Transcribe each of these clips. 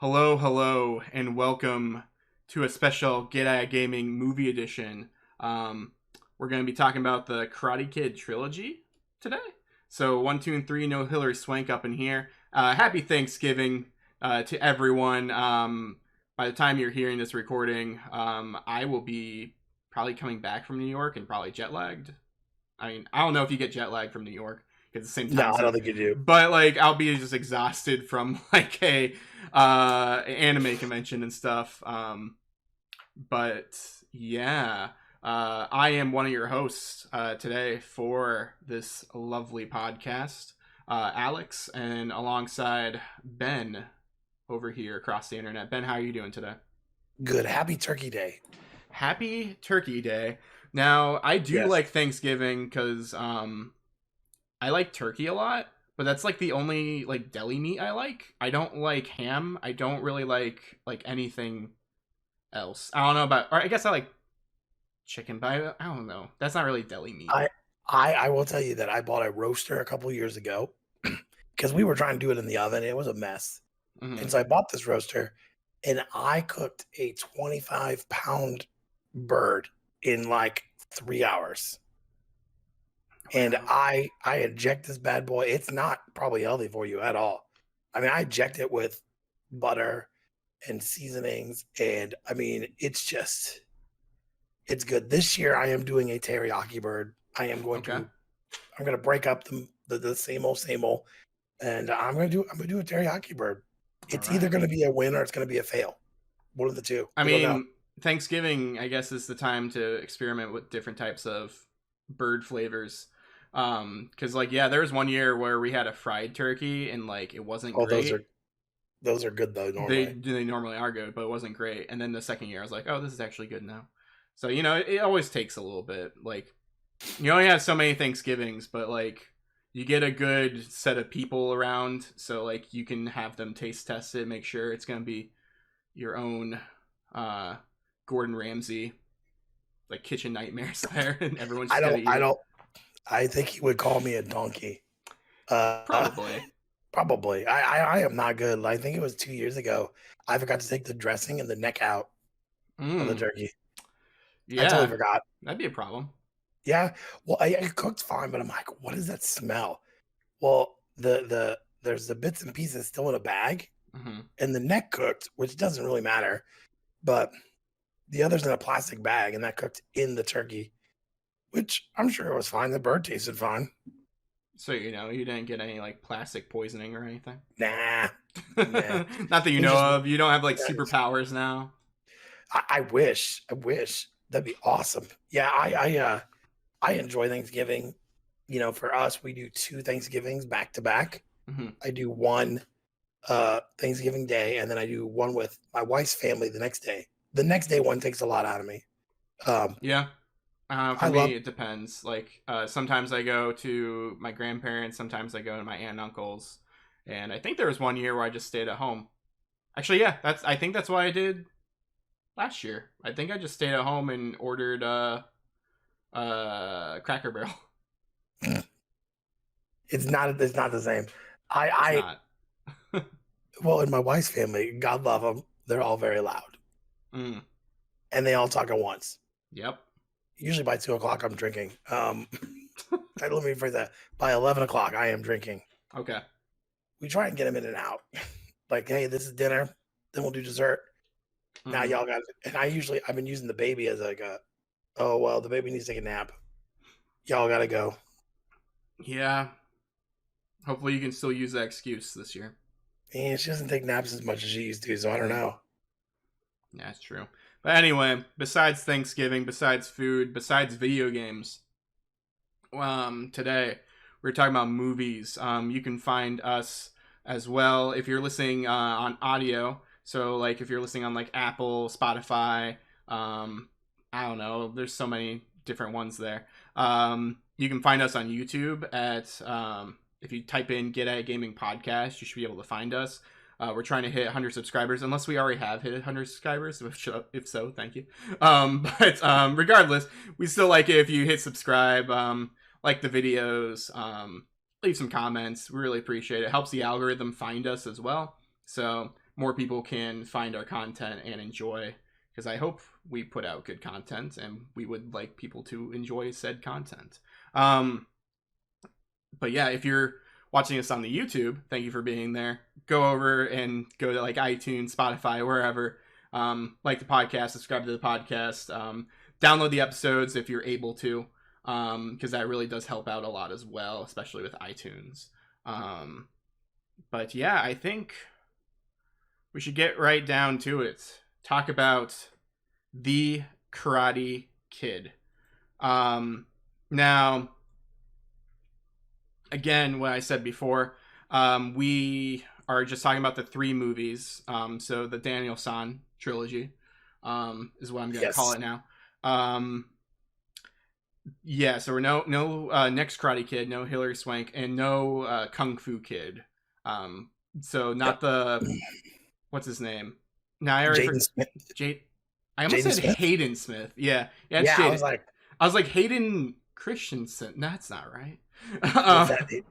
Hello, hello, and welcome to a special Get At Gaming movie edition. Um, we're going to be talking about the Karate Kid trilogy today. So, 1, 2, and 3, no Hillary Swank up in here. Happy Thanksgiving to everyone. By the time you're hearing this recording, I will be probably coming back from New York and probably jet lagged. I mean, I don't know if you get jet lag from New York. It's the same No, time I don't zone, think you do. but like I'll be just exhausted from like a anime convention and stuff. But yeah, I am one of your hosts today for this lovely podcast, Alex, and alongside Ben over here across the internet. Ben, how are you doing today? Good. Happy Turkey Day. Happy Turkey Day. Now, I do Yes. like Thanksgiving because I like turkey a lot, but that's like the only like deli meat I like. I don't like ham. I don't really like anything else. I don't know about, or I guess I like chicken, but I don't know. That's not really deli meat. I I will tell you that I bought a roaster a couple years ago because we were trying to do it in the oven. It was a mess. Hmm. And so I bought this roaster and I cooked a 25-pound bird in like 3 hours. And Wow. I inject this bad boy. It's not probably healthy for you at all. I mean, I inject it with butter and seasonings, and I mean, it's good. This year, I am doing a teriyaki bird. Okay. I'm going to break up the same old, and I'm going to do a teriyaki bird. All It's either right. going to be a win or it's going to be a fail. One of the two. I We don't know. mean, Thanksgiving, I guess, is the time to experiment with different types of bird flavors. Because like yeah, there was one year where we had a fried turkey and like it wasn't Oh, great. those are good though they normally. they normally are good, but it wasn't great. And then the second year, I was like, oh, this is actually good now. So it always takes a little bit. Like you only have so many Thanksgivings, but like you get a good set of people around, so like you can have them taste test it, make sure it's gonna be your own uh, Gordon Ramsay like kitchen nightmares there, and everyone's just gotta eat I it. don't I think he would call me a donkey. Uh Probably. Probably. I am not good. I think it was 2 years ago. I forgot to take the dressing and the neck out of the Mm, turkey. I totally yeah, forgot. that'd be a problem. Yeah. Well, I cooked fine, but I'm like, what is that smell? Well, there's the bits and pieces still in a bag, Hmm. and the neck cooked, which doesn't really matter, but the other's in a plastic bag, and that cooked in the turkey, which I'm sure it was fine. The bird tasted fine. So you didn't get any like plastic poisoning or anything. Nah, nah. Not that you It was know just of. You don't have like nice. superpowers now. I wish. I wish. That'd be awesome. Yeah, I enjoy Thanksgiving. You know, for us, we do 2 Thanksgivings back to back. Hmm. I do one Thanksgiving day, and then I do one with my wife's family the next day. The next day one takes a lot out of me. Um, Yeah. For I love me, it depends. Like sometimes I go to my grandparents. Sometimes I go to my aunt and uncles. And I think there was one year where I just stayed at home. Actually, yeah, I think that's what I did last year. I think I just stayed at home and ordered Cracker Barrel. it's not the same. It's I not. well, in my wife's family, God love them, they're all very loud Mm, and they all talk at once. yep. Usually by 2 o'clock, I'm drinking. Let me phrase that. By 11 o'clock, I am drinking. Okay. We try and get them in and out. Like, hey, this is dinner. Then we'll do dessert. Now Hmm. y'all got it. And I've been using the baby as like a, oh well, the baby needs to take a nap. Y'all gotta go. Yeah. Hopefully, you can still use that excuse this year. And she doesn't take naps as much as she used to, so I don't know. Yeah, that's true. But anyway, besides Thanksgiving, besides food, besides video games, today we're talking about movies. You can find us as well if you're listening on audio. So, like, if you're listening on like Apple, Spotify, I don't know. There's so many different ones there. You can find us on YouTube at if you type in "Get At Gaming Podcast," you should be able to find us. We're trying to hit 100 subscribers, unless we already have hit 100 subscribers. If so, thank you. But regardless, we still like it if you hit subscribe, like the videos, leave some comments. We really appreciate it. It helps the algorithm find us as well. So more people can find our content and enjoy. Because I hope we put out good content, and we would like people to enjoy said content. Um, but yeah, if you're watching us on the YouTube, thank you for being there. Go over and go to like iTunes, Spotify, wherever. Like the podcast, subscribe to the podcast, download the episodes if you're able to, because that really does help out a lot as well, especially with iTunes. But yeah, I think we should get right down to it. Talk about the Karate Kid. Now, again, what I said before, we are just talking about the 3 movies. So the Daniel San trilogy is what I'm going to call Yes. it now. Yeah, so we're no next Karate Kid, no Hilary Swank, and no Kung Fu Kid. So not Yep. the what's his name? Now I already Jaden forgot. Smith. Jade. I almost Jaden said Smith. Hayden Smith. Yeah, it's Yeah, I was Jaden. like, I was like Hayden Christensen. That's not right.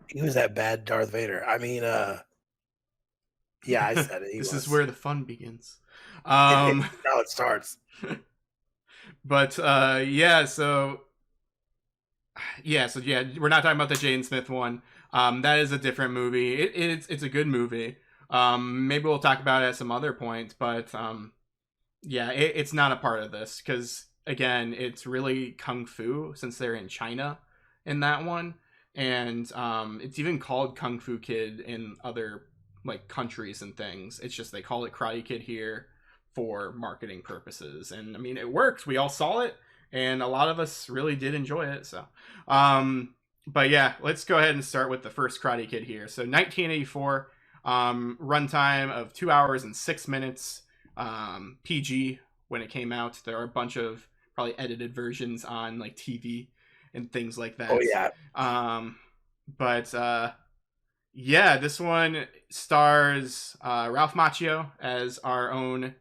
he was that bad Darth Vader. I mean, yeah, I said it. He This is was. where the fun begins. It's how it starts. But yeah, we're not talking about the Jaden Smith one. That is a different movie. It's a good movie. Maybe we'll talk about it at some other point, but yeah, it's not a part of this because again, it's really kung fu since they're in China in that one, and it's even called Kung Fu Kid in other like countries and things. It's just they call it Karate Kid here for marketing purposes, and I mean it worked. We all saw it, and a lot of us really did enjoy it. So, but yeah, let's go ahead and start with the first Karate Kid here. So 1984, runtime of 2 hours and 6 minutes. PG when it came out. There are a bunch of probably edited versions on like TV and things like that. Oh yeah. But yeah, this one stars Ralph Macchio as our own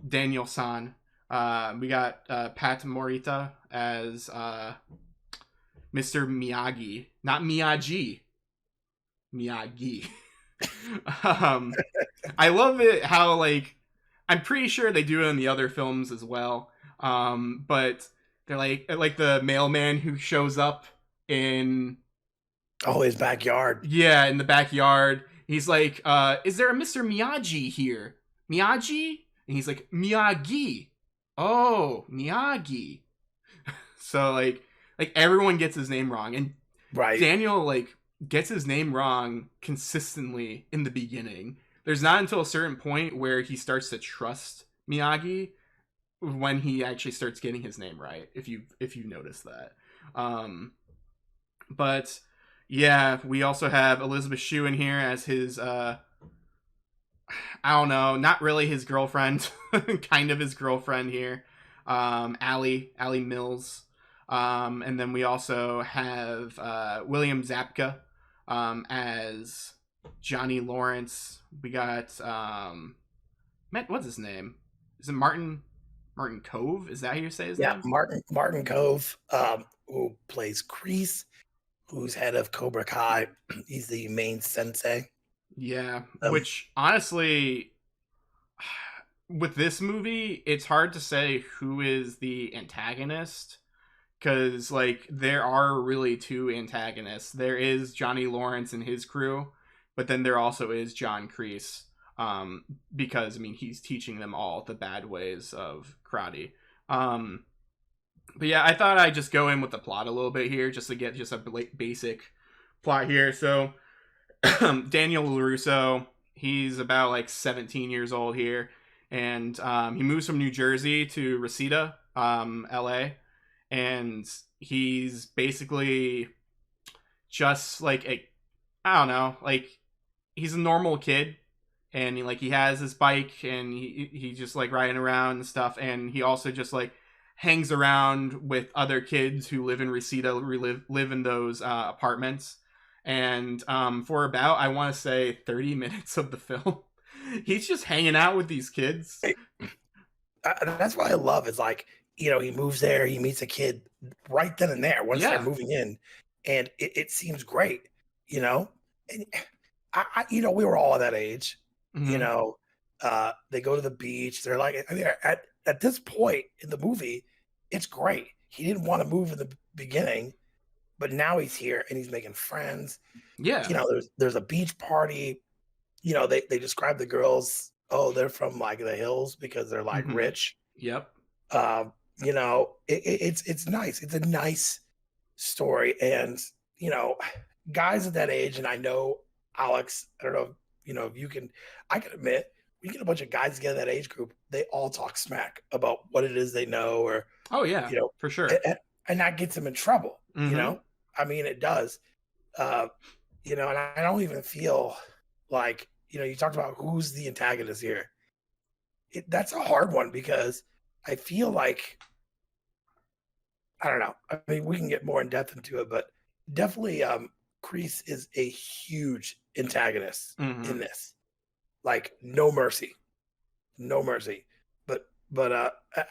Daniel San. We got Pat Morita as Mr. Miyagi, not Miyagi. Miyagi. I love it how like I'm pretty sure they do it in the other films as well. But they're like the mailman who shows up in His backyard. yeah, in the backyard. He's like, is there a Mr. Miyagi here? Miyagi? And he's like, Miyagi. Oh, Miyagi. So like everyone gets his name wrong. And Right. Daniel like gets his name wrong consistently in the beginning. There's not until a certain point where he starts to trust Miyagi when he actually starts getting his name right. If you notice that, but yeah, we also have Elizabeth Shue in here as his I don't know, not really his girlfriend, kind of his girlfriend here. Allie Mills, and then we also have William Zabka as Johnny Lawrence. We got what's his name? Is it Martin Cove? Is that how you say his name? Martin Cove, who plays Kreese, who's head of Cobra Kai. He's the main sensei. Yeah, which honestly, with this movie, it's hard to say who is the antagonist because like there are really 2 antagonists. There is Johnny Lawrence and his crew, but then there also is John Kreese, because I mean he's teaching them all the bad ways of karate. But yeah, I thought I'd just go in with the plot a little bit here just to get just a basic plot here. So Daniel LaRusso, he's about like 17 years old here, and he moves from New Jersey to Reseda, LA, and he's basically just like I don't know, like he's a normal kid, and he has his bike, and he just like riding around and stuff, and he also just like hangs around with other kids who live in Reseda, live in those apartments. And for about, I want to say 30 minutes of the film, he's just hanging out with these kids. That's what I love. Is like, he moves there, he meets a kid right then and there once they're moving in, and it seems great, And we were all that age, They go to the beach. They're like, I mean, at this point in the movie, it's great. He didn't want to move in the beginning, but now he's here and he's making friends. Yeah. There's a beach party. They describe the girls. Oh, they're from like the hills because they're like Mm-hmm. rich. Yep. It's nice. It's a nice story, and you know, guys at that age, and I know Alex. I don't know. If you can. I can admit, we get a bunch of guys together that age group. They all talk smack about what it is they know, or Oh yeah, you know, for sure. and that gets them in trouble. Mm-hmm. I mean, it does. Uh, and I don't even feel like you talked about who's the antagonist here. That's a hard one because I feel like I don't know. I mean, we can get more in depth into it, but definitely, Kreese is a huge antagonist Mm-hmm. in this. Like, no mercy, no mercy. But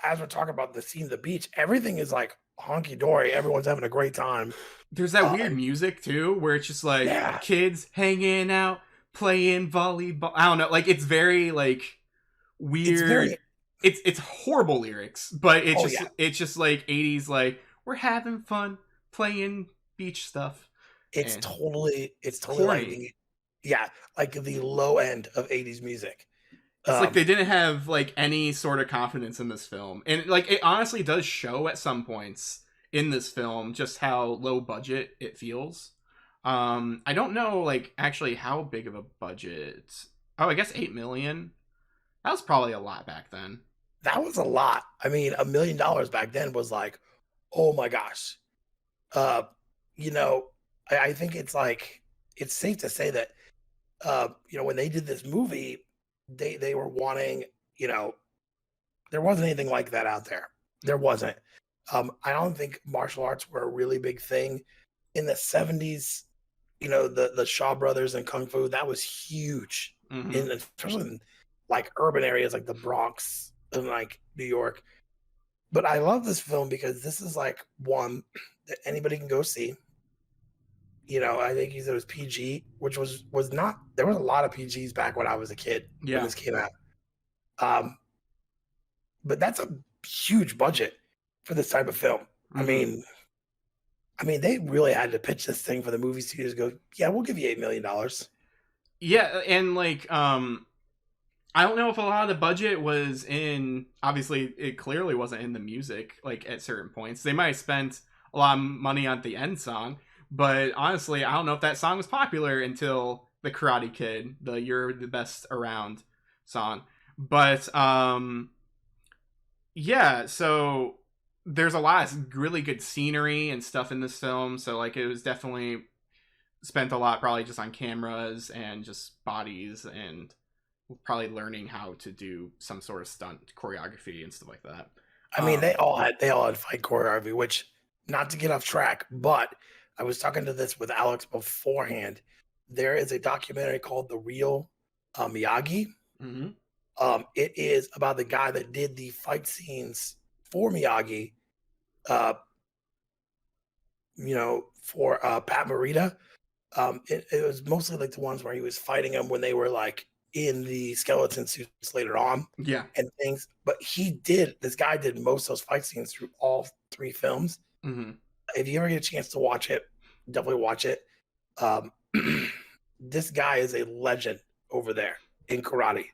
as we're talking about the scene of the beach, everything is like honky dory. Everyone's having a great time. There's that weird And music too, where it's just like yeah, kids hanging out, playing volleyball. I don't know, like it's very like it's weird. very. It's horrible lyrics, but Oh yeah, it's just like 80s, like we're having fun playing beach stuff, it's and totally like corny. the low end of '80s music. It's like Um, they didn't have like any sort of confidence in this film, and like it honestly does show at some points in this film just how low budget it feels. I don't know like actually how big of a budget. Oh, I guess 8 million. That was probably a lot back then. that was a lot. I mean, $1 million back then was like, oh my gosh. Uh, you know, I think it's safe to say that when they did this movie, they were wanting, you know, there wasn't anything like that out there. There wasn't. I don't think martial arts were a really big thing in the '70s. The Shaw Brothers and Kung Fu, that was huge, Mm-hmm. especially in like urban areas like the Bronx and like New York. But I love this film because this is like one that anybody can go see. I think it was PG, which was not. There was a lot of PGs back when I was a kid when Yeah. this came out. Um, but that's a huge budget for this type of film. I Mm-hmm. mean, they really had to pitch this thing for the movie studios. To go, yeah, we'll give you $8 million. Yeah, and like I don't know if a lot of the budget was in. Obviously, it clearly wasn't in the music. Like at certain points, they might have spent a lot of money on the end song, but honestly, I don't know if that song was popular until the Karate Kid, the "You're the Best Around" song. But yeah, so there's a lot of really good scenery and stuff in this film. So like, it was definitely spent a lot probably just on cameras and just bodies and probably learning how to do some sort of stunt choreography and stuff like that. I mean, they Um, all had fight choreography, which not to get off track, but I was talking to this with Alex beforehand. There is a documentary called The Real Miyagi. mhm. It is about the guy that did the fight scenes for Miyagi, uh, for Pat Morita. It was mostly like the ones where he was fighting them when they were like in the skeleton suits later on Yeah. and things. But this guy did most of those fight scenes through all three films. Hmm. If you ever get a chance to watch it, definitely watch it. Um, this guy is a legend over there in karate.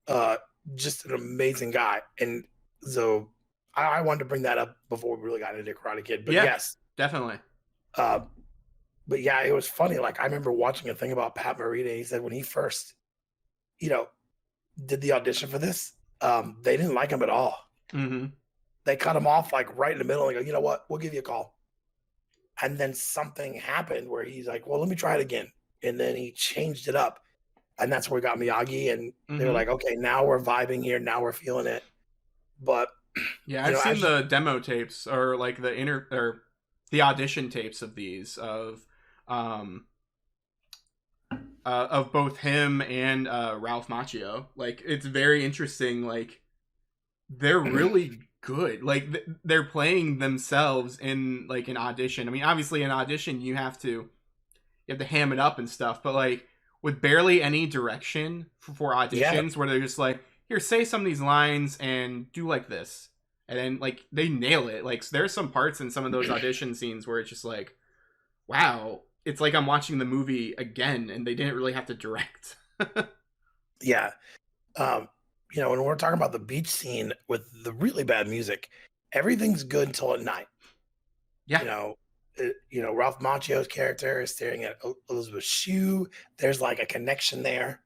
Uh, just an amazing guy. And so I wanted to bring that up before we really got into Karate Kid. But Yeah, yes, definitely. uh, but yeah, it was funny. Like I remember watching a thing about Pat Morita. He said when he first, you know, did the audition for this, they didn't like him at all. Hmm. They cut him off like right in the middle and go, you know what, we'll give you a call. And then something happened where he's like, well, let me try it again. And then he changed it up. And that's where we got Miyagi. And they were Hmm. like, okay, now we're vibing here. Now we're feeling it. But, Yeah, I've seen as you, the demo tapes or like the audition tapes of these um of both him and Ralph Macchio. Like it's very interesting. Like they're really good. Like they're playing themselves in like an audition. I mean, obviously, an audition you have to ham it up and stuff, but like with barely any direction for Yeah, auditions, where they're just like, here, say some of these lines and do like this, and then like they nail it. Like there's some parts in some of those audition scenes where it's just like, wow, it's like I'm watching the movie again, and they didn't really have to direct. yeah. Um, when we're talking about the beach scene with the really bad music, everything's good until at night. Yeah, You know, Ralph Macchio's character is staring at Elizabeth Shue. There's like a connection there.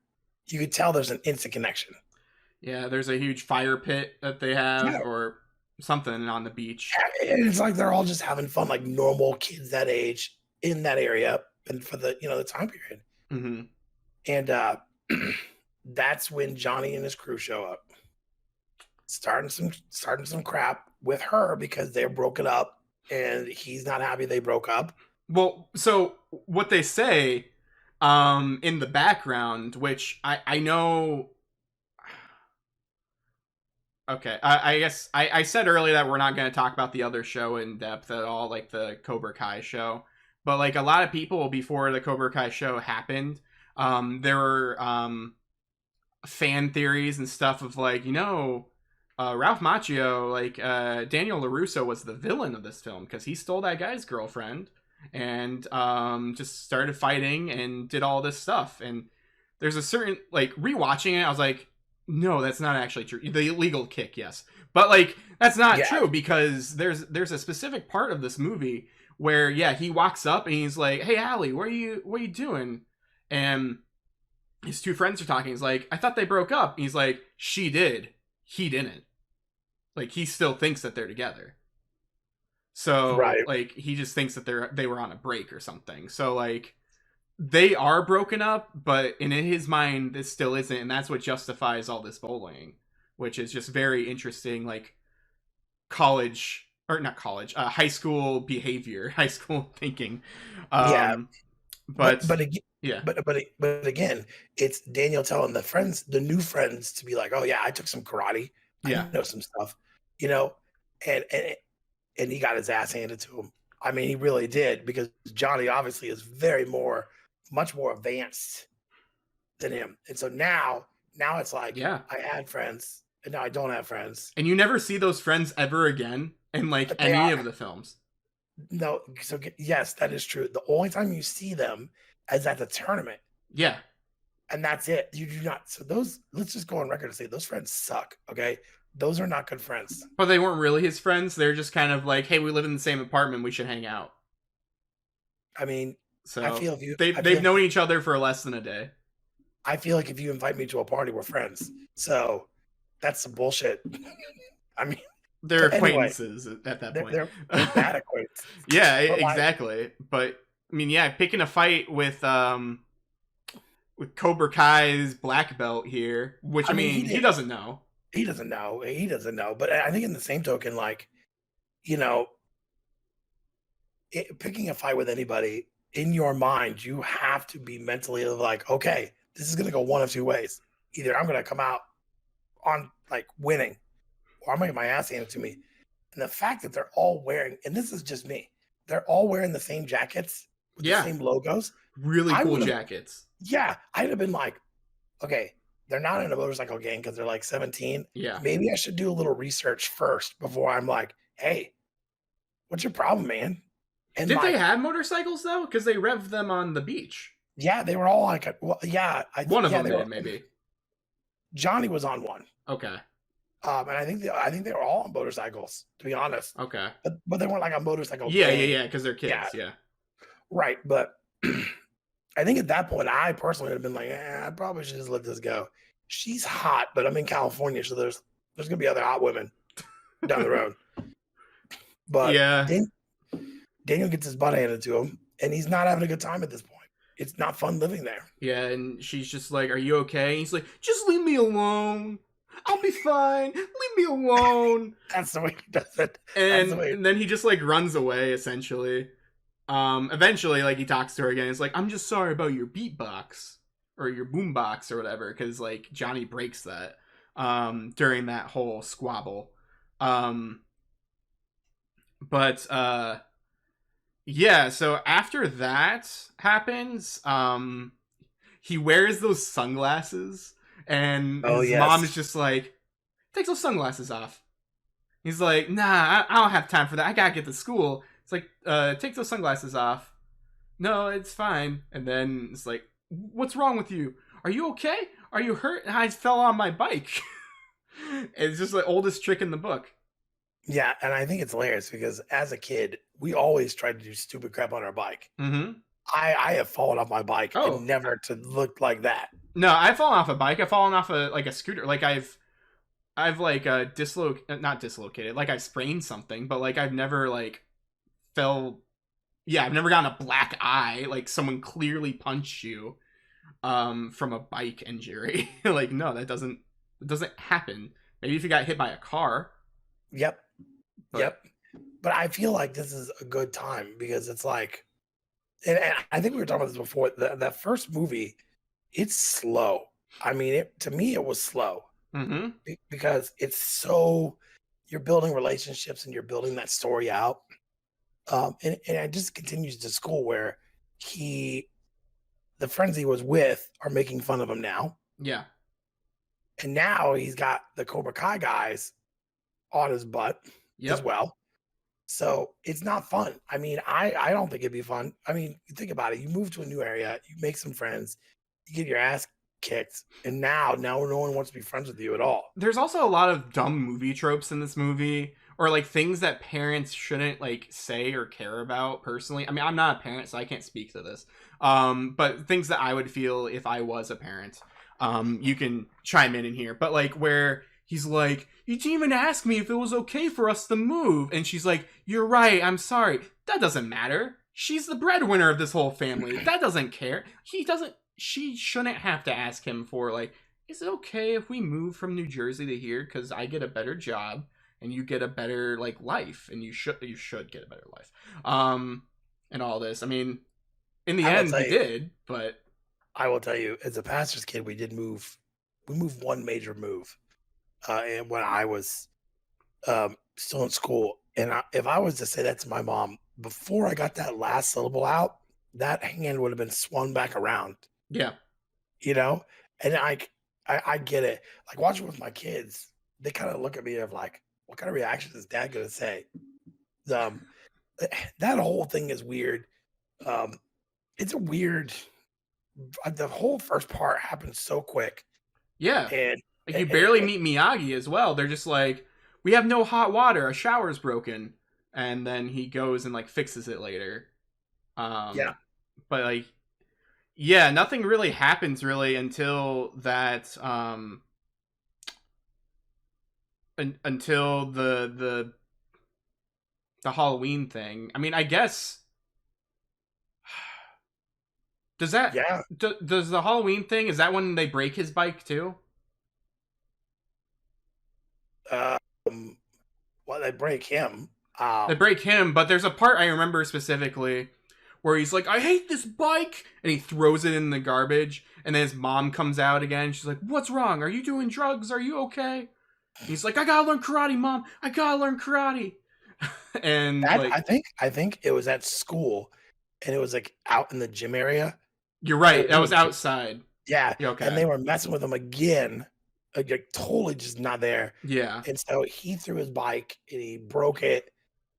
You could tell there's an instant connection. yeah. There's a huge fire pit that they have, Yeah, or something on the beach. and it's like they're all just having fun, like normal kids that age in that area, and for the time period. Mm-hmm. And that's when Johnny and his crew show up, starting some crap with her because they're broken up, and he's not happy they broke up. Well, so what they say in the background, which I know. Okay, I guess I said earlier that we're not going to talk about the other show in depth at all, like the Cobra Kai show. But like a lot of people before the Cobra Kai show happened, there were fan theories and stuff of like, Ralph Macchio, like Daniel LaRusso was the villain of this film because he stole that guy's girlfriend and just started fighting and did all this stuff. And there's a certain, like, rewatching it, I was like, no, that's not actually true. The illegal kick, yes, but like that's not Yeah, true because there's a specific part of this movie where yeah he walks up and he's like, hey Allie, what are you doing? And his two friends are talking. He's like, I thought they broke up. And he's like, she did, he didn't. Like he still thinks that they're together. So right. like he just thinks that they were on a break or something. So like they are broken up, but in his mind, this still isn't, and that's what justifies all this bullying, which is just very interesting, like college or not college, high school behavior, high school thinking. Yeah, Um, but but but again, yeah, but again, it's Daniel telling the new friends, to be like, "Oh yeah, I took some karate. I yeah, know some stuff," you know, and and and he got his ass handed to him. I mean, he really did, because Johnny obviously is much more advanced than him, and so now it's like yeah. I had friends, and now I don't have friends. And you never see those friends ever again in like But they any are of the films. no. So yes, that is true. The only time you see them is at the tournament. Yeah, And that's it. You do not. So those, let's just go on record and say those friends suck. Okay, those are not good friends. but they weren't really his friends. They're just kind of like, hey, we live in the same apartment, we should hang out. I mean, I So feel if you, they've known each other for less than a day. I feel like if you invite me to a party, we're friends. So that's some bullshit. I mean, They're anyway, acquaintances at that point. they're bad acquaintances. Yeah, But like, exactly. But I mean, yeah, picking a fight with Cobra Kai's black belt here, which I I mean, mean, he doesn't know. he doesn't know. He doesn't know. But I think in the same token, like, you know, picking a fight with anybody, in your mind, you have to be mentally like, okay, this is going to go one of two ways. Either I'm going to come out on like winning, or I'm going to get my ass handed to me. And the fact that they're all wearing, and this is just me, they're all wearing the same jackets with the Yeah, same logos. really I cool would have, jackets. yeah, I'd have been like, okay, they're not in a motorcycle gang because they're like 17. Yeah. Maybe I should do a little research first before I'm like, hey, what's your problem, man? And Did they like, have motorcycles though? Because they revved them on the beach. yeah, they were all like, well, yeah, One of yeah, them they were. did, maybe. Johnny was on one, Okay. and I think they were all on motorcycles, to be honest. Okay. But they weren't like a motorcycle Yeah, yeah, gang. yeah. Because they're Yeah, kids. Yeah. right. But I think at that point, I personally would have been like, I probably should just let this go. She's hot, but I'm in California, so there's gonna be other hot women down the road. But Yeah. Daniel gets his butt handed to him, and he's not having a good time at this point. It's not fun living there. Yeah. And she's just like, "Are you okay?" And he's like, "Just leave me alone. I'll be fine. Leave me alone." That's the way he does it. That's the And, way. and then he just like runs away essentially. Eventually, like he talks to her again. He's like, "I'm just sorry about your beatbox or your boombox or whatever," because like Johnny breaks that during that whole squabble. Um, but yeah, so after that happens, he wears those sunglasses, and Oh his mom is yes. just like, "Take those sunglasses off." He's like, "Nah, I don't have time for that. I gotta get to school." It's like, "Take those sunglasses off." No, it's fine. And then it's like, "What's wrong with you? Are you okay? Are you hurt?" I fell on my bike. It's just the oldest trick in the book. Yeah, and I think it's hilarious because as a kid, we always tried to do stupid crap on our bike. Mm-hmm. I have fallen off my bike and Oh never to look like that. no, I've fallen off a bike. I've fallen off a scooter. Like I've like not dislocated. Like I've sprained something, but like I've never like fell. Yeah, I've never gotten a black eye. Like someone clearly punched you from a bike injury. Like no, that doesn't happen. Maybe if you got hit by a car, Yep, but yep. But I feel like this is a good time because it's like, and I think we were talking about this before. That first movie, it's slow. I mean, to me, it was slow mm-hmm. because it's so you're building relationships and you're building that story out. And it just continues to school where he, the friends he was with, are making fun of him now, Yeah. and now he's got the Cobra Kai guys on his butt as Yep. well. So it's not fun. I mean, I don't think it'd be fun. I mean, you think about it. You move to a new area, you make some friends, you get your ass kicked, and now no one wants to be friends with you at all. There's also a lot of dumb movie tropes in this movie, or like things that parents shouldn't like say or care about personally. I mean, I'm not a parent, so I can't speak to this. But things that I would feel if I was a parent. You can chime in here, but like where he's like, "You didn't even ask me if it was okay for us to move," and she's like, "You're right. I'm sorry." That doesn't matter. She's the breadwinner of this whole family. That doesn't care. He doesn't. She shouldn't have to ask him for like, "Is it okay if we move from New Jersey to here because I get a better job and you get a better like life and you should get a better life." And all this. I mean, in the I will end tell he you, did, but I will tell you, as a pastor's kid, we did move. We moved one major move, and when I was still in school. And if I was to say that to my mom before I got that last syllable out, that hand would have been swung back around, yeah. you know? And I get it. Like watching with my kids, they kind of look at me of like, what kind of reaction is dad going to say? Um, that whole thing is weird. Um, it's a weird, the whole first part happens so quick. Yeah. And, Like and, you and barely meet Miyagi as well. They're just like, "We have no hot water, a shower's broken." And then he goes and like fixes it later. yeah, But like yeah, nothing really happens really until that until the Halloween thing. I mean, I guess does that yeah. does the Halloween thing, is that when they break his bike too? Um, well, they break him. They break him, but there's a part I remember specifically where he's like, "I hate this bike," and he throws it in the garbage, and then his mom comes out again. She's like, "What's wrong? Are you doing drugs? Are you okay?" And he's like, "I gotta learn karate, mom. I gotta learn karate." And That like, I think it was at school, and it was, like, out in the gym area, you're and right. they That were was outside. yeah, Yeah, and okay. they were messing with him again, like, totally just not there, Yeah. and so he threw his bike, and he broke it,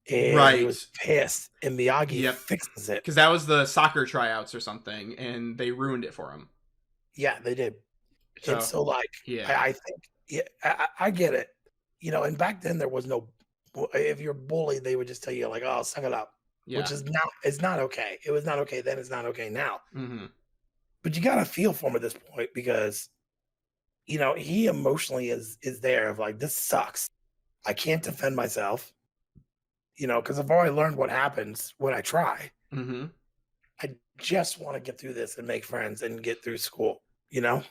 and he was Right. pissed, and Miyagi Yep. fixes it. Because that was the soccer tryouts or something, and they ruined it for him. Yeah, they did, and So so, like, yeah, I think yeah, I get it, and back then, there was no if you're bullied, they would just tell you, like, "Oh, suck it up," which yeah. is not it's not okay. It was not okay then, it's not okay now. Mm-hmm. But you gotta feel for him at this point because, he emotionally is there of like, "This sucks. I can't defend myself," because I've already learned what happens when I try. Mm-hmm. I just wanna get through this and make friends and get through school, you know?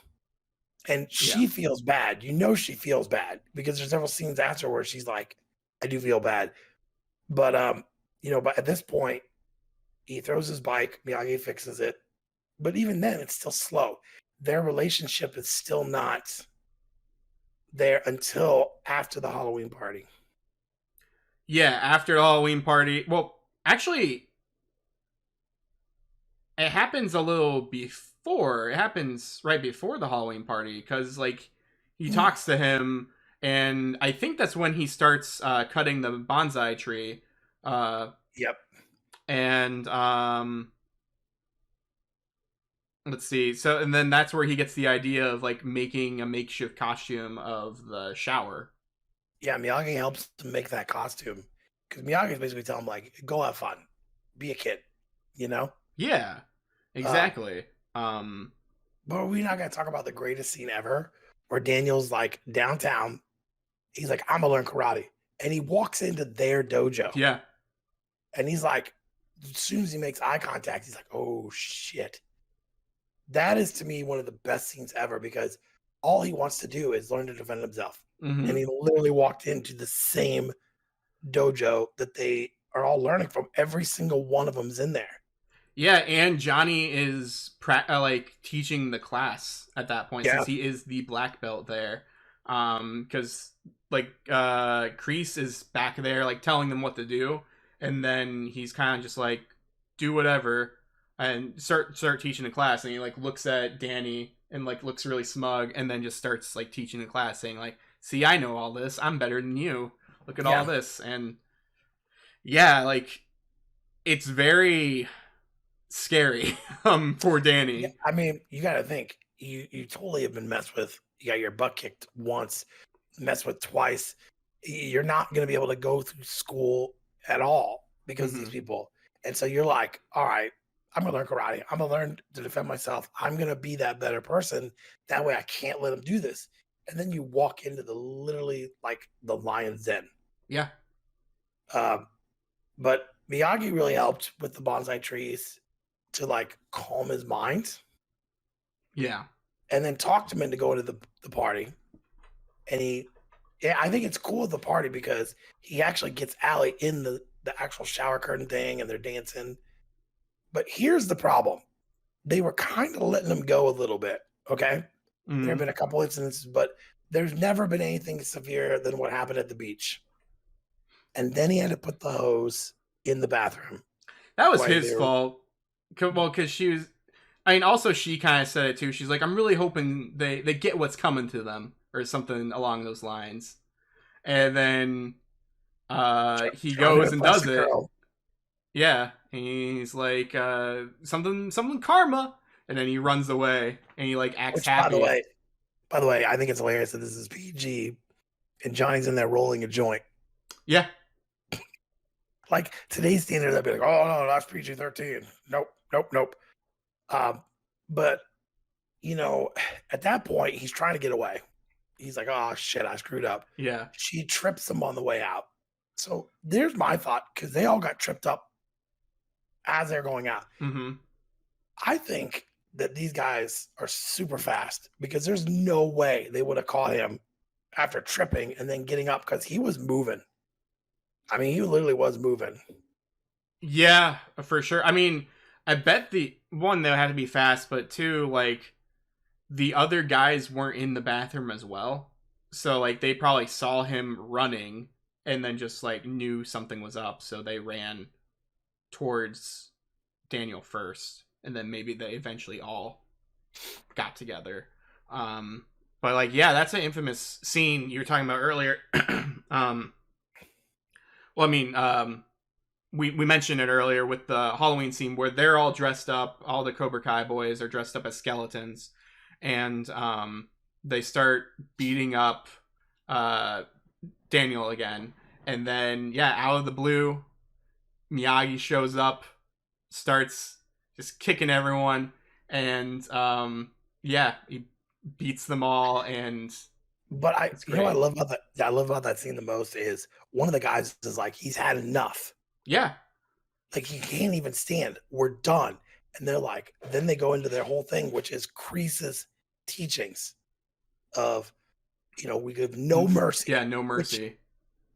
And Yeah. she feels bad. She feels bad because there's several scenes after where she's like, "I do feel bad." But, but at this point, he throws his bike, Miyagi fixes it, but even then, it's still slow. Their relationship is still not there until after the Halloween party. Yeah, after the Halloween party. Well, actually, it happens a little before. It happens right before the Halloween party because like he Mm, talks to him, and I think that's when he starts cutting the bonsai tree. Uh, yep. and let's see. So and then that's where he gets the idea of like making a makeshift costume of the shower. Yeah, Miyagi helps to make that costume because Miyagi's basically telling him like, "Go have fun, be a kid," you know. Yeah, Um, exactly. Um, but we're not gonna talk about the greatest scene ever, where Daniel's like downtown. He's like, "I'm gonna learn karate," and he walks into their dojo, yeah. and he's like, as soon as he makes eye contact, he's like, "Oh shit." That is to me one of the best scenes ever because all he wants to do is learn to defend himself. And Hmm. he literally walked into the same dojo that they are all learning from. Every single one of them's in there. Yeah, and Johnny is like teaching the class at that point since Yeah. he is the black belt there. Because like Kreese is back there like telling them what to do, and then he's kind of just like do whatever and start teaching the class, and he like looks at Danny and like looks really smug, and then just starts like teaching the class, saying like, "See, I know all this. I'm better than you. Look at all Yeah. this." And yeah, like it's very scary for Yeah. Danny. I mean, you gotta think, you totally have been messed with. You got your butt kicked once, messed with twice. You're not gonna be able to go through school at all because of these Hmm. people. And so you're like, all right, I'm gonna learn karate. I'm gonna learn to defend myself. I'm gonna be that better person. That way I can't let them do this. And then you walk into the literally like the lion's den. Yeah, Um, but Miyagi really helped with the bonsai trees to like calm his mind yeah. and then talked him into going to the party. And yeah, I think it's cool at the party because he actually gets Allie in the actual shower curtain thing and they're dancing. But here's the problem. They were kind of letting him go a little bit. Okay. There have Hmm. been a couple incidents, but there's never been anything severe than what happened at the beach. And then he had to put the hose in the bathroom That was while his they were, fault. Well, because she was. I mean, also she kind of said it too. She's like, "I'm really hoping they get what's coming to them," or something along those lines. And then he trying to goes and impress does the it. girl. Yeah, and he's like, something karma, and then he runs away and he like acts Which, by the happy. way, I think it's hilarious that this is PG and Johnny's in there rolling a joint. Yeah. Like today's standard, I'd be like, "Oh no, that's PG-13. Nope, nope, nope." Um, but you know, at that point, he's trying to get away. He's like, "Oh shit, I screwed up." Yeah. She trips him on the way out. So there's my thought because they all got tripped up as they're going out. Hmm. I think that these guys are super fast because there's no way they would have caught him after tripping and then getting up because he was moving. I mean, he literally was moving. Yeah, for sure. I mean, I bet the one they had to be fast, but two, like the other guys weren't in the bathroom as well. So like they probably saw him running and then just like knew something was up, so they ran towards Daniel first, and then maybe they eventually all got together. Um but like yeah, that's an infamous scene you were talking about earlier. um well I mean we mentioned it earlier with the Halloween scene where they're all dressed up. All the Cobra Kai boys are dressed up as skeletons, and they start beating up uh, Daniel again. And then, yeah, out of the blue, Miyagi shows up, starts just kicking everyone, and yeah, he beats them all, and But it's you know, what great. I love about that scene the most is one of the guys is like, he's had enough. Yeah. Like he can't even stand. We're done. And they're like, then they go into their whole thing, which is Crease's teachings of, we give no mercy, Yeah, no which mercy.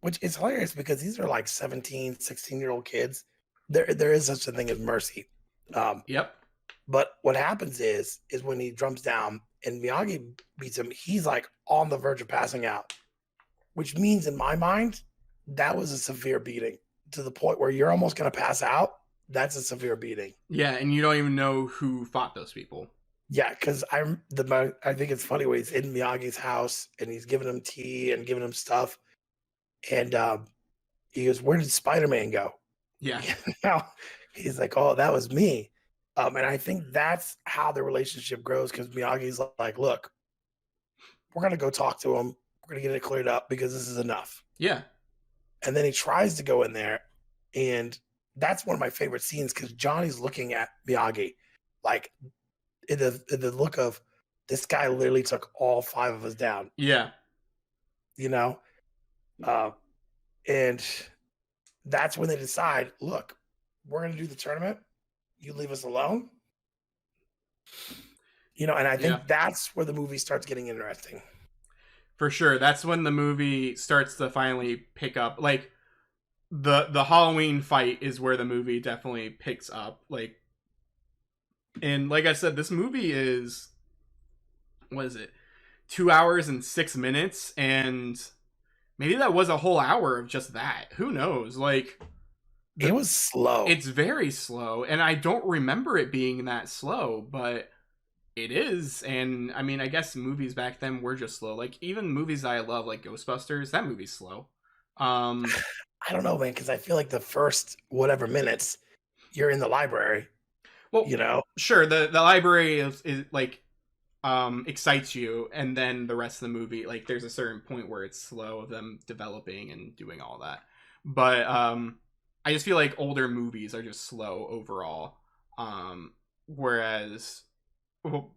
which is hilarious because these are like 17, 16-year-old kids. There is such a thing as mercy. Um, Yep. but what happens is when he jumps down and Miyagi beats him, he's like on the verge of passing out, which means in my mind, that was a severe beating to the point where you're almost going to pass out. That's a severe beating. Yeah, and you don't even know who fought those people. Yeah, because I think it's funny when he's in Miyagi's house and he's giving him tea and giving him stuff, and he goes, "Where did Spider-Man go?" Yeah. You know, he's like, "Oh, that was me." And I think that's how the relationship grows because Miyagi's like, "Look, we're gonna go talk to him. We're gonna get it cleared up because this is enough." Yeah. And then he tries to go in there, and that's one of my favorite scenes because Johnny's looking at Miyagi like in the look of this guy literally took all five of us down, Yeah. you know? Uh, and that's when they decide, look, we're going to do the tournament. You leave us alone. And I Yeah. think that's where the movie starts getting interesting. For sure. That's when the movie starts to finally pick up. Like the Halloween fight is where the movie definitely picks up. Like, and like I said, this movie is, what is it? 2 hours and 6 minutes, and maybe that was a whole hour of just that. Who knows? Like It the was slow. it's very slow, and I don't remember it being that slow, but it is. And I mean, I guess movies back then were just slow. Like even movies I love, like Ghostbusters, that movie's slow. Um, I don't know, man, because I feel like the first whatever minutes you're in the library, well, you know? sure, the library is like excites you, and then the rest of the movie, like there's a certain point where it's slow of them developing and doing all that. But I just feel like older movies are just slow overall. Um, whereas well,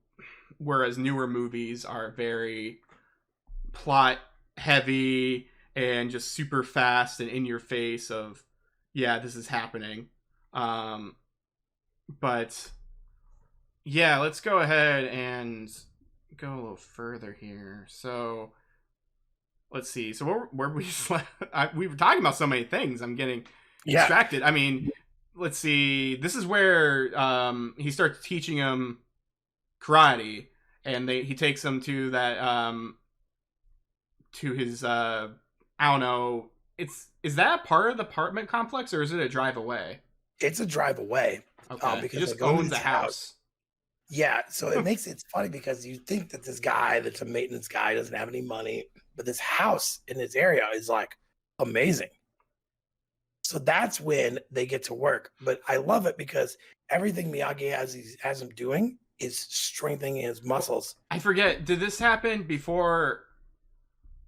whereas newer movies are very plot heavy and just super fast and in your face of, yeah, this is happening. Um, but yeah, let's go ahead and go a little further here. So let's see. So where we we were talking about so many things. I'm getting Yeah. distracted. I mean, let's see. This is where he starts teaching him karate, and he takes him to that to his I don't know. Is that a part of the apartment complex, or is it a drive away? It's a drive away Okay, he because they just go into owns a this house. house. Yeah, so it's funny because you think that this guy that's a maintenance guy doesn't have any money, but this house in this area is like amazing. So that's when they get to work. But I love it because everything Miyagi has him doing is strengthening his Well, muscles. I forget. Did this happen before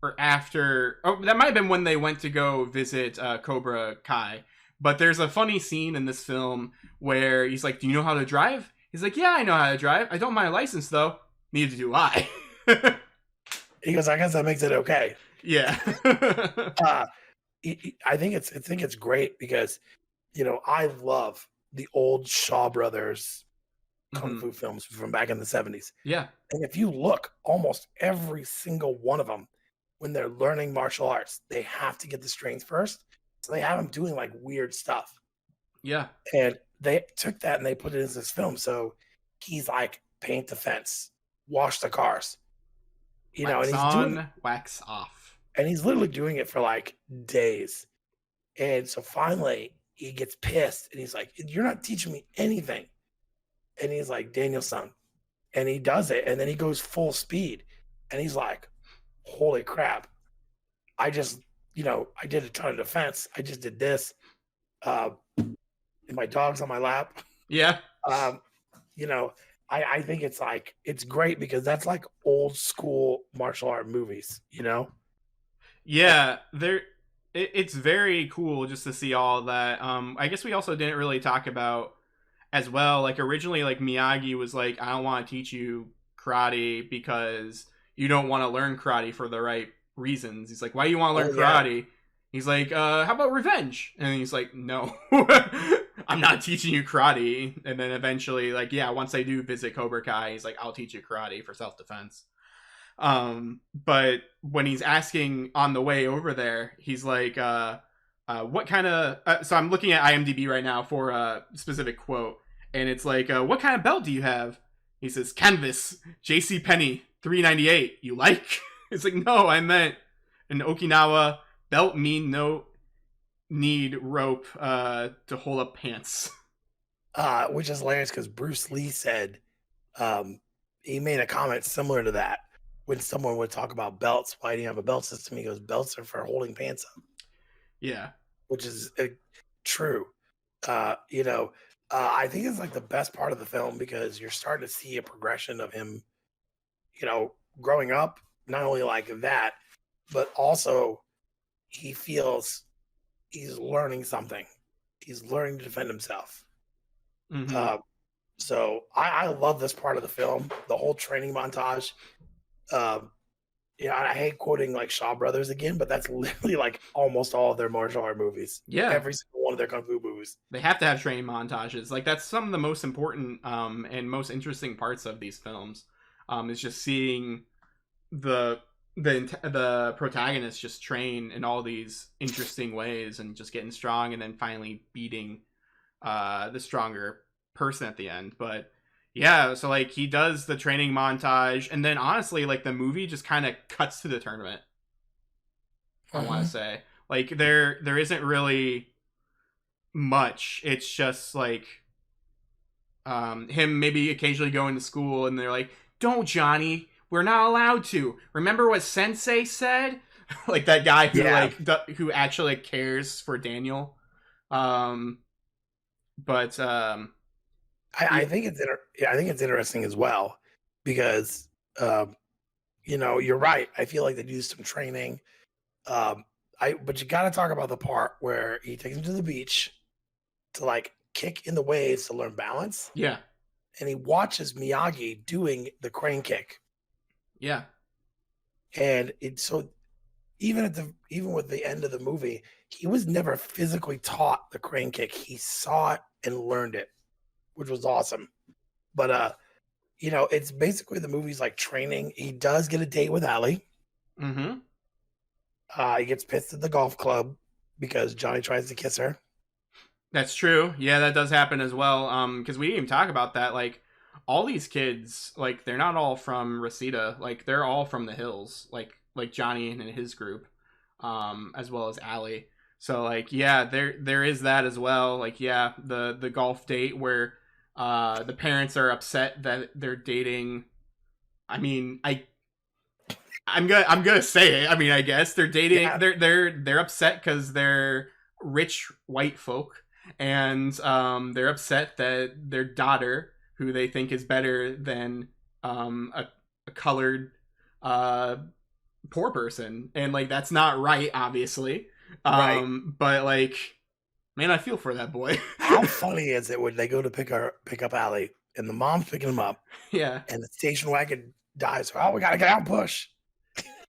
or after? Oh, that might have been when they went to go visit Cobra Kai. But there's a funny scene in this film where he's like, "Do you know how to drive?" He's like, "Yeah, I know how to drive. I don't mind a license though. Neither do I." He goes, I guess that makes it okay. Yeah. Uh, I think it's great because I love the old Shaw Brothers kung Hmm. fu films from back in the 70s. Yeah. And if you look, almost every single one of them, when they're learning martial arts, they have to get the strength first. So they have them doing like weird stuff. Yeah. And they took that and they put it into this film. So he's like, paint the fence, wash the cars, and Wax he's doing, on, wax off. and he's literally doing it for like days. And so finally he gets pissed and he's like, "You're not teaching me anything." And he's like, "Daniel-san." And he does it. And then he goes full speed. And he's like, "Holy crap. I just, I did a ton of defense. I just did this. Uh, and my dog's on my lap." Yeah. Um, you know, I think it's like, it's great because that's like old school martial art movies. Yeah, it's very cool just to see all that. I guess we also didn't really talk about as well. Like originally, like Miyagi was like, I don't want to teach you karate because you don't want to learn karate for the right reasons. He's like, why do you want to learn Oh, yeah. karate? He's like, how about revenge? And he's like, no, I'm not teaching you karate. And then eventually, like, yeah, once I do visit Cobra Kai, he's like, I'll teach you karate for self defense. But when he's asking on the way over there, he's like, what kind of, so I'm looking at IMDb right now for a specific quote, and it's like, what kind of belt do you have? He says, canvas, JC Penney, 398. You like? It's like, no, I meant an Okinawa belt mean no need rope, to hold up pants. Which is hilarious because Bruce Lee said, he made a comment similar to that when someone would talk about belts. Why do you have a belt system? He goes, belts are for holding pants up, Yeah. which is true. You know, I think it's like the best part of the film because you're starting to see a progression of him, you know, growing up. Not only like that, but also he feels he's learning something. He's learning to defend himself. Mm-hmm. Uh, so I love this part of the film, the whole training montage. Um, yeah, I hate quoting like Shaw Brothers again, but that's literally like almost all of their martial art movies. Yeah. Every single one of their kung fu movies. They have to have training montages. Like that's some of the most important and most interesting parts of these films. Is just seeing the the protagonist just train in all these interesting ways and just getting strong and then finally beating the stronger person at the end. But yeah, so like he does the training montage and then honestly like the movie just kind of cuts to the tournament. I want to Mhm. say like there isn't really much. It's just like him maybe occasionally going to school and they're like, "Don't, Johnny, we're not allowed to. Remember what Sensei said?" Like that guy who Yeah, who actually like, cares for Daniel. Um, but I yeah, think yeah, I think it's interesting as well because um, you know you're right. I feel like they do some training. But you got to talk about the part where he takes him to the beach to like kick in the waves to learn balance, yeah, and he watches Miyagi doing the crane kick, yeah. and it's so even with the end of the movie, he was never physically taught the crane kick. He saw it and learned it, which was awesome. But you know, it's basically the movie's like training. He does get a date with Allie. Mm-hmm. He gets pissed at the golf club because Johnny tries to kiss her. That's true. Yeah, that does happen as well. Because we didn't even talk about that. Like, all these kids, like, they're not all from Reseda. Like, they're all from the hills. Like Johnny and his group, as well as Allie. So, like, yeah, there is that as well. Like, yeah, the golf date where, the parents are upset that they're dating. I mean, I'm gonna say it. I mean, I guess they're dating. Yeah, They're upset because they're rich white folk, and they're upset that their daughter, who they think is better than a colored uh, poor person, and like that's not right, obviously. right. But like, man, I feel for that boy. How funny is it when they go to pick up Allie and the mom's picking him up Yeah, and the station wagon dies. Oh, we gotta get out and push.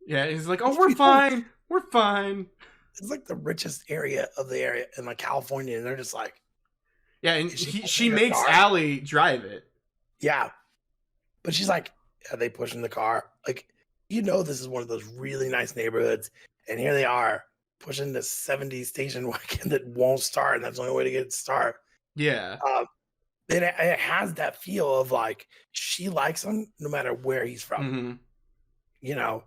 yeah. He's like, oh, These we're people, fine, we're fine. it's like the richest area of the area in like California, and they're just like, Yeah, and is she she pushing her makes car? Allie drive it. Yeah, but she's like, are they pushing the car? Like, you know, this is one of those really nice neighborhoods, and here they are pushing this '70s station wagon that won't start, and that's the only way to get it to start. Yeah. Um, it has that feel of like she likes him no matter where he's from, Mm-hmm. you know.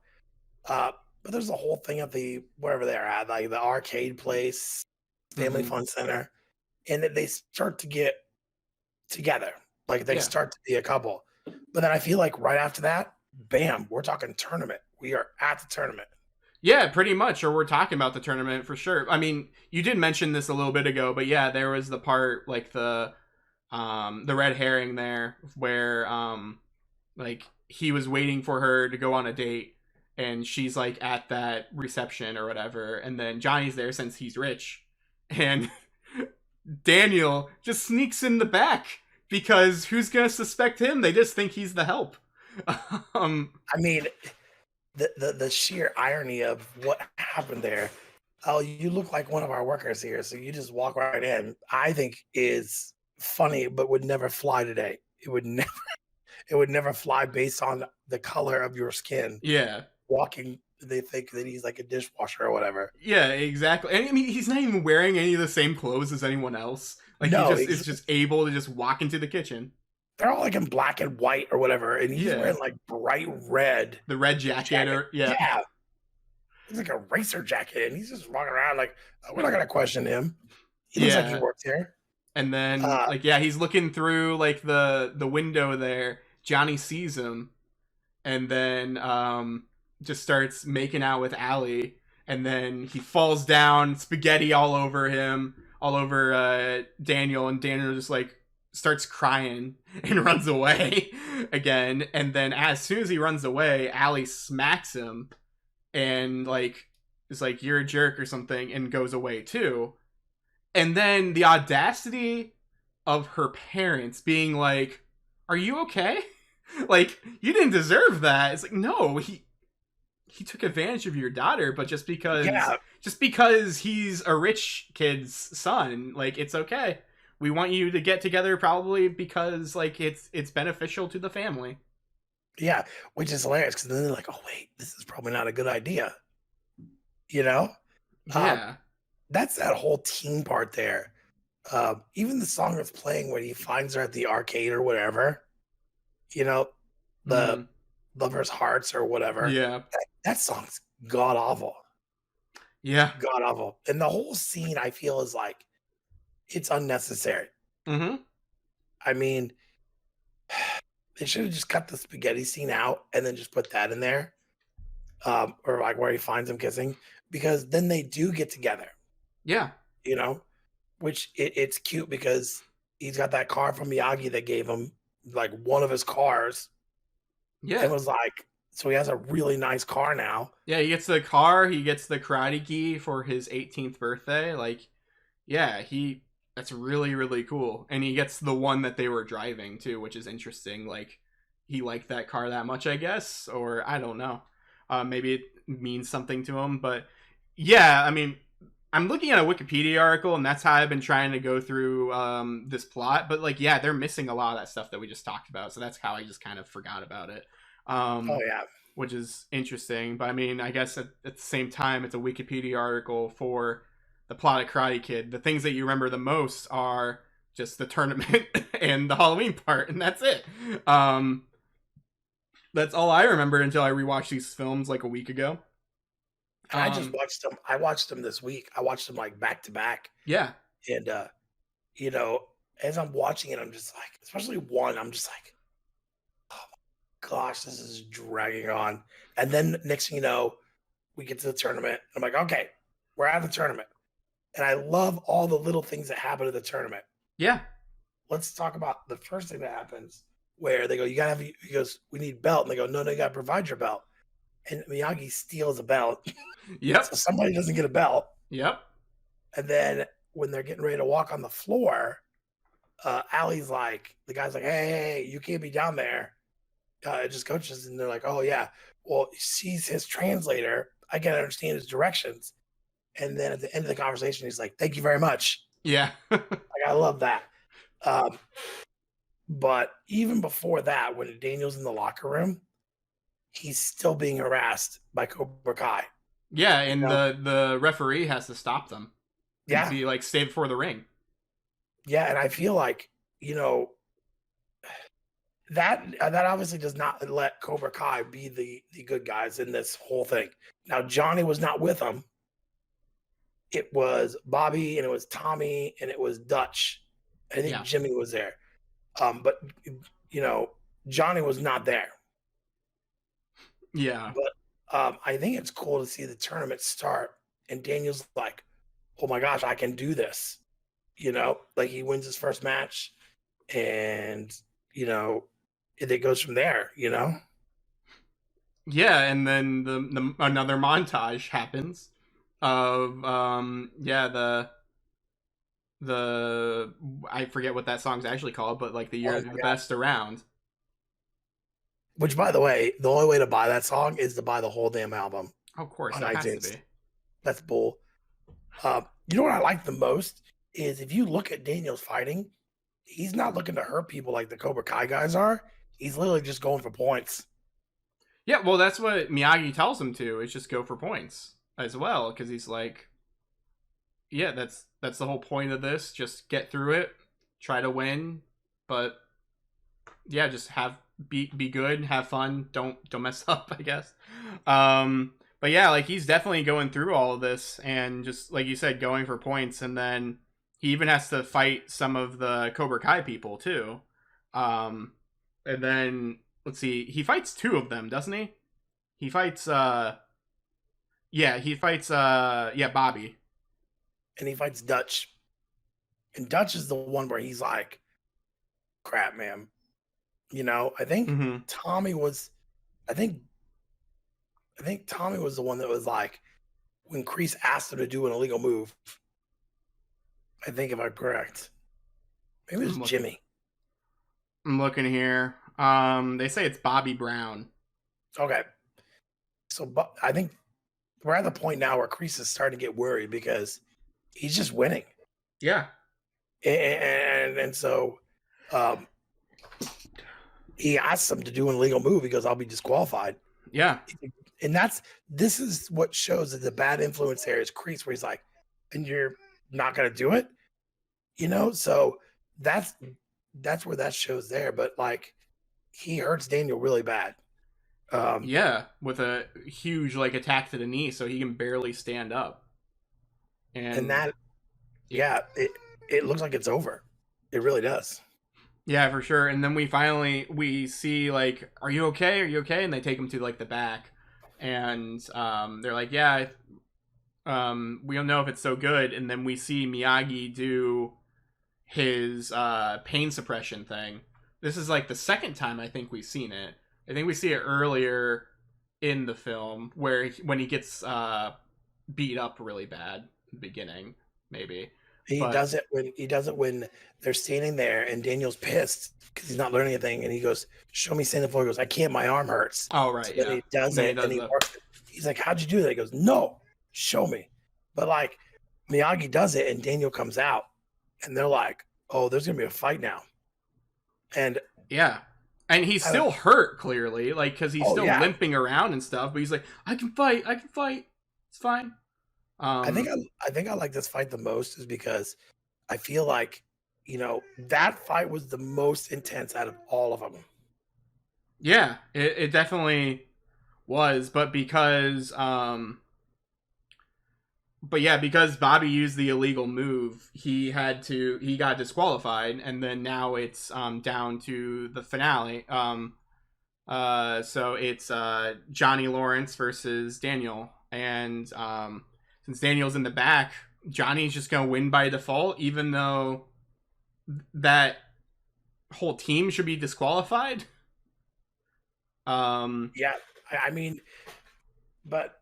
Uh, but there's a whole thing at the wherever they're at, like the arcade place, family Mm-hmm. fun center, and then they start to get together, like they Yeah. start to be a couple. But then I feel like right after that, bam, we're talking tournament. We are at the tournament. Yeah, pretty much. Or we're talking about the tournament for sure. I mean, you did mention this a little bit ago, but yeah, there was the part like the red herring there where like he was waiting for her to go on a date and she's like at that reception or whatever and then Johnny's there since he's rich and Daniel just sneaks in the back because who's gonna suspect him? They just think he's the help. um I mean, the sheer irony of what happened there. Oh, you look like one of our workers here, so you just walk right in. I think is funny, but would never fly today. It would never. It would never fly based on the color of your skin. yeah. Walking, they think that he's like a dishwasher or whatever. Yeah, exactly. And I mean, he's not even wearing any of the same clothes as anyone else. Like he No, just is just able to just walk into the kitchen. they're all like in black and white or whatever, and he's Yeah, wearing like bright red the red jacket, jacket. or yeah, Yeah, it's like a racer jacket, and he's just walking around like, oh, we're not gonna question him. He looks like he yeah. works here. And then Uh, like yeah, he's looking through like the window there, Johnny sees him and then just starts making out with Allie, and then he falls down, spaghetti all over him, all over Daniel, and Daniel just like starts crying and runs away again. And then as soon as he runs away, Allie smacks him and like is like, "You're a jerk" or something, and goes away too. And then the audacity of her parents being like, "Are you okay? Like, you didn't deserve that." It's like, no, he took advantage of your daughter, but Yeah, just because he's a rich kid's son, like, it's okay. We want you to get together probably because like it's beneficial to the family. yeah, which is hilarious because then they're like, "Oh wait, this is probably not a good idea." You know, um, Yeah. that's that whole team part there. Even the song that's playing when he finds her at the arcade or whatever, you know, the Mm, Lover's Hearts or whatever. yeah. That song's god awful, Yeah. god awful, and the whole scene I feel is like it's unnecessary. Mm-hmm. I mean, they should have just cut the spaghetti scene out and then just put that in there, or like where he finds him kissing, because then they do get together, Yeah. you know, which it's cute because he's got that car from Miyagi that gave him like one of his cars and Yeah. was like, so he has a really nice car now. Yeah, he gets the car, he gets the karate gi for his 18th birthday. Like, yeah, he that's really really cool. And he gets the one that they were driving too, which is interesting. Like, he liked that car that much, I guess, or I don't know. Maybe it means something to him, but yeah, I mean, I'm looking at a Wikipedia article, and that's how I've been trying to go through this plot. But like, yeah, they're missing a lot of that stuff that we just talked about, so that's how I just kind of forgot about it. Oh Um, yeah, which is interesting. But I mean, I guess at the same time, it's a Wikipedia article for the plot of Karate Kid. The things that you remember the most are just the tournament and the Halloween part, and that's it. Um, that's all I remember until I rewatched these films like a week ago. and I just Um, watched them. I watched them this week. I watched them like back to back, yeah, and you know, as I'm watching it, I'm just like, especially one, I'm just like, gosh, this is dragging on. And then next thing you know, we get to the tournament. I'm like, okay, we're at the tournament. And I love all the little things that happen at the tournament. yeah, Let's talk about the first thing that happens where they go, you gotta have, he goes, we need belt. And they go, no, no, you gotta provide your belt. And Miyagi steals a belt. So yep, somebody doesn't get a belt. yep, And then when they're getting ready to walk on the floor, Allie's like, the guy's like, hey, you can't be down there. Just coaches, and they're like, "Oh yeah, well, she's his translator. I can understand his directions." And then at the end of the conversation, he's like, "Thank you very much." yeah, Like I love that. Um, but even before that, when Daniel's in the locker room, he's still being harassed by Cobra Kai. yeah. You And know? the referee has to stop them and Yeah, be like, stay before the ring. yeah. And I feel like you know that obviously does not let Cobra Kai be the good guys in this whole thing. Now Johnny was not with them. It was Bobby and it was Tommy and it was Dutch. I think Yeah, Jimmy was there. But you know, Johnny was not there. yeah, But I think it's cool to see the tournament start and Daniel's like, oh my gosh, I can do this. You know, like he wins his first match and you know, it goes from there, you know? yeah. And then the another montage happens of yeah, the I forget what that song's actually called, but like the Oh year my the god. best around. Which by the way, the only way to buy that song is to buy the whole damn album Oh, of course, on it has to iTunes. be. That's bull. You know what I like the most is if you look at Daniel's fighting, he's not looking to hurt people like the Cobra Kai guys are. He's literally just going for points. Yeah, well, that's what Miyagi tells him to. Is just go for points as well, because he's like, yeah, that's the whole point of this. Just get through it, try to win, but yeah, just be good, have fun, don't mess up, I guess. But yeah, like he's definitely going through all of this and just like you said, going for points, and then he even has to fight some of the Cobra Kai people too. Um, And then let's see, he fights two of them, doesn't he? He fights he fights Bobby. And he fights Dutch. And Dutch is the one where he's like, crap, man. I think Mm-hmm. Tommy was I think Tommy was the one that was like, when Kreese asked him to do an illegal move, I think if I'm correct. Maybe it was I'm looking. Jimmy. I'm looking here. They say it's Bobby Brown. Okay. So I think we're at the point now where Kreese is starting to get worried because he's just winning. Yeah. And so um, he asks him to do an illegal move. He goes, I'll be disqualified. Yeah. And this is what shows that the bad influence there is Kreese, where he's like, and you're not going to do it? So that's where that shows there. But like, he hurts Daniel really bad. Yeah, with a huge like attack to the knee, so he can barely stand up. And that, yeah, it looks like it's over. It really does. Yeah, for sure. And then we see like, "Are you okay? Are you okay?" And they take him to like the back, and they're like, "Yeah, we don't know if it's so good." And then we see Miyagi do his pain suppression thing. This is like the second time I think we've seen it. I think we see it earlier in the film when he gets beat up really bad in the beginning, maybe. He does it when they're standing there and Daniel's pissed because he's not learning anything, and he goes, "Show me standing floor." He goes, "I can't. My arm hurts." Oh right, So yeah. then he does Then it, and he works it. He's like, "How'd you do that?" He goes, "No, show me." But like, Miyagi does it, and Daniel comes out, and they're like, "Oh, there's gonna be a fight now." And yeah, and he's still hurt clearly, like because he's still limping around and stuff. But he's like, "I can fight. I can fight. It's fine." I think I like this fight the most is because I feel like, that fight was the most intense out of all of them. Yeah, it definitely was, but because Bobby used the illegal move, he got disqualified, and then now it's down to the finale. So it's Johnny Lawrence versus Daniel, and since Daniel's in the back, Johnny's just gonna win by default, even though that whole team should be disqualified. Yeah, I mean, but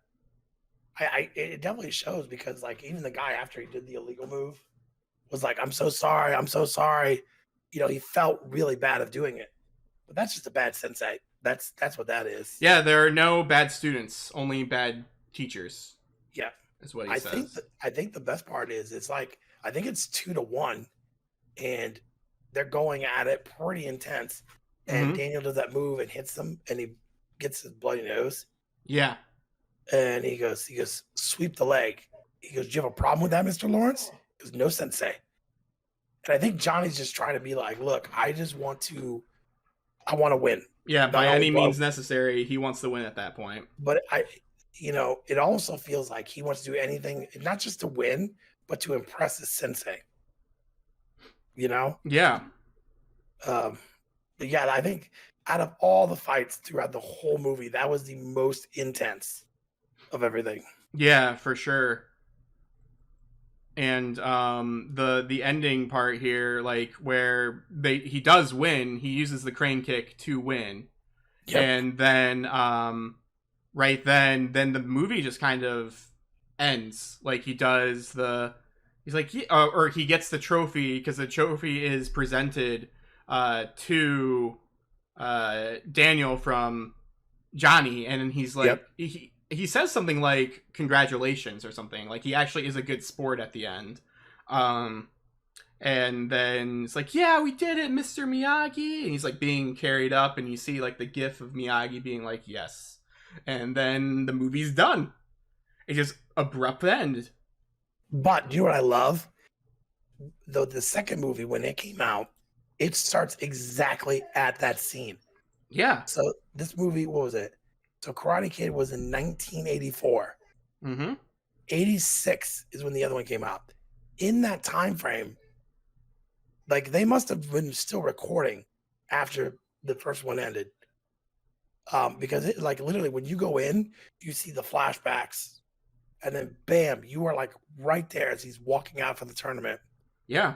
it definitely shows because like even the guy after he did the illegal move was like, I'm so sorry, I'm so sorry. He felt really bad of doing it, but that's just a bad sensei. That's what that is. Yeah, there are no bad students, only bad teachers. Yeah, is what he says. I think the best part is it's like I think it's 2-1, and they're going at it pretty intense. And Daniel does that move and hits them, and he gets his bloody nose. Yeah. And he goes, sweep the leg. He goes, do you have a problem with that, Mr. Lawrence? He goes, no, sensei. And I think Johnny's just trying to be like, look, I want to win. Yeah, by any means necessary, he wants to win at that point. But it also feels like he wants to do anything, not just to win, but to impress his sensei. Yeah. Yeah, I think out of all the fights throughout the whole movie, that was the most intense of everything. Yeah, for sure. And the ending part here, like where he does win, he uses the crane kick to win. Yep. And then right then the movie just kind of ends. Like he gets the trophy, because the trophy is presented to Daniel from Johnny, and he's like, yep. He says something like congratulations or something, like he actually is a good sport at the end. And then it's like, yeah, we did it, Mr. Miyagi, and he's like being carried up, and you see like the gif of Miyagi being like, yes, and then the movie's done. It's just abrupt end. But do you know what I love? Though the second movie, when it came out, it starts exactly at that scene. Yeah. So this movie, what was it? So Karate Kid was in 1984. 86 is when the other one came out. In that time frame, like they must have been still recording after the first one ended. Because it like literally when you go in, you see the flashbacks, and then bam, you are like right there as he's walking out for the tournament. Yeah.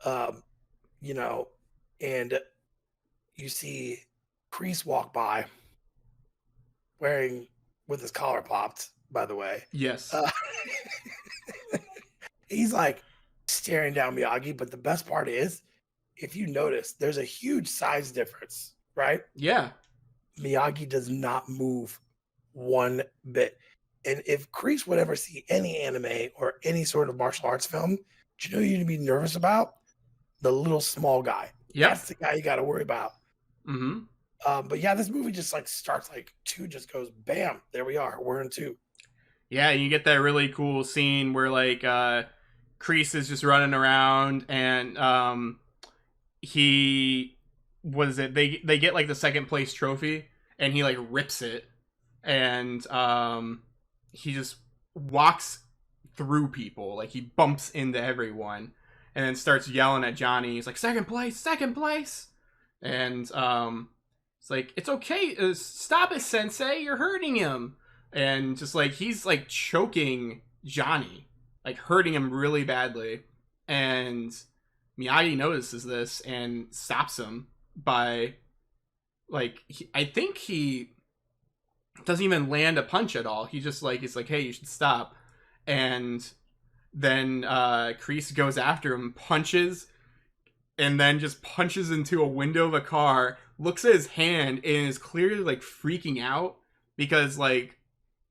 Um, you know, and you see Kreese walk by wearing with his collar popped, by the way. Yes. Uh, he's like staring down Miyagi, but the best part is, if you notice, there's a huge size difference, right? Yeah. Miyagi does not move one bit. And if Kreese would ever see any anime or any sort of martial arts film, do you know you'd be nervous about? The little small guy. Yep. That's the guy you got to worry about. Mm-hmm. But yeah, this movie just like starts like two, just goes bam. There we are. We're in two. Yeah, you get that really cool scene where like Kreese is just running around and he was it they get like the second place trophy and he like rips it and he just walks through people, like he bumps into everyone and then starts yelling at Johnny. He's like, second place, second place. And it's like, it's okay, stop it, sensei, you're hurting him. And just like he's like choking Johnny, like hurting him really badly. And Miyagi notices this and stops him by like I think he doesn't even land a punch at all. He just like it's like, hey, you should stop. And then Kreese goes after him, punches, and then just punches into a window of a car, looks at his hand, and is clearly like freaking out because like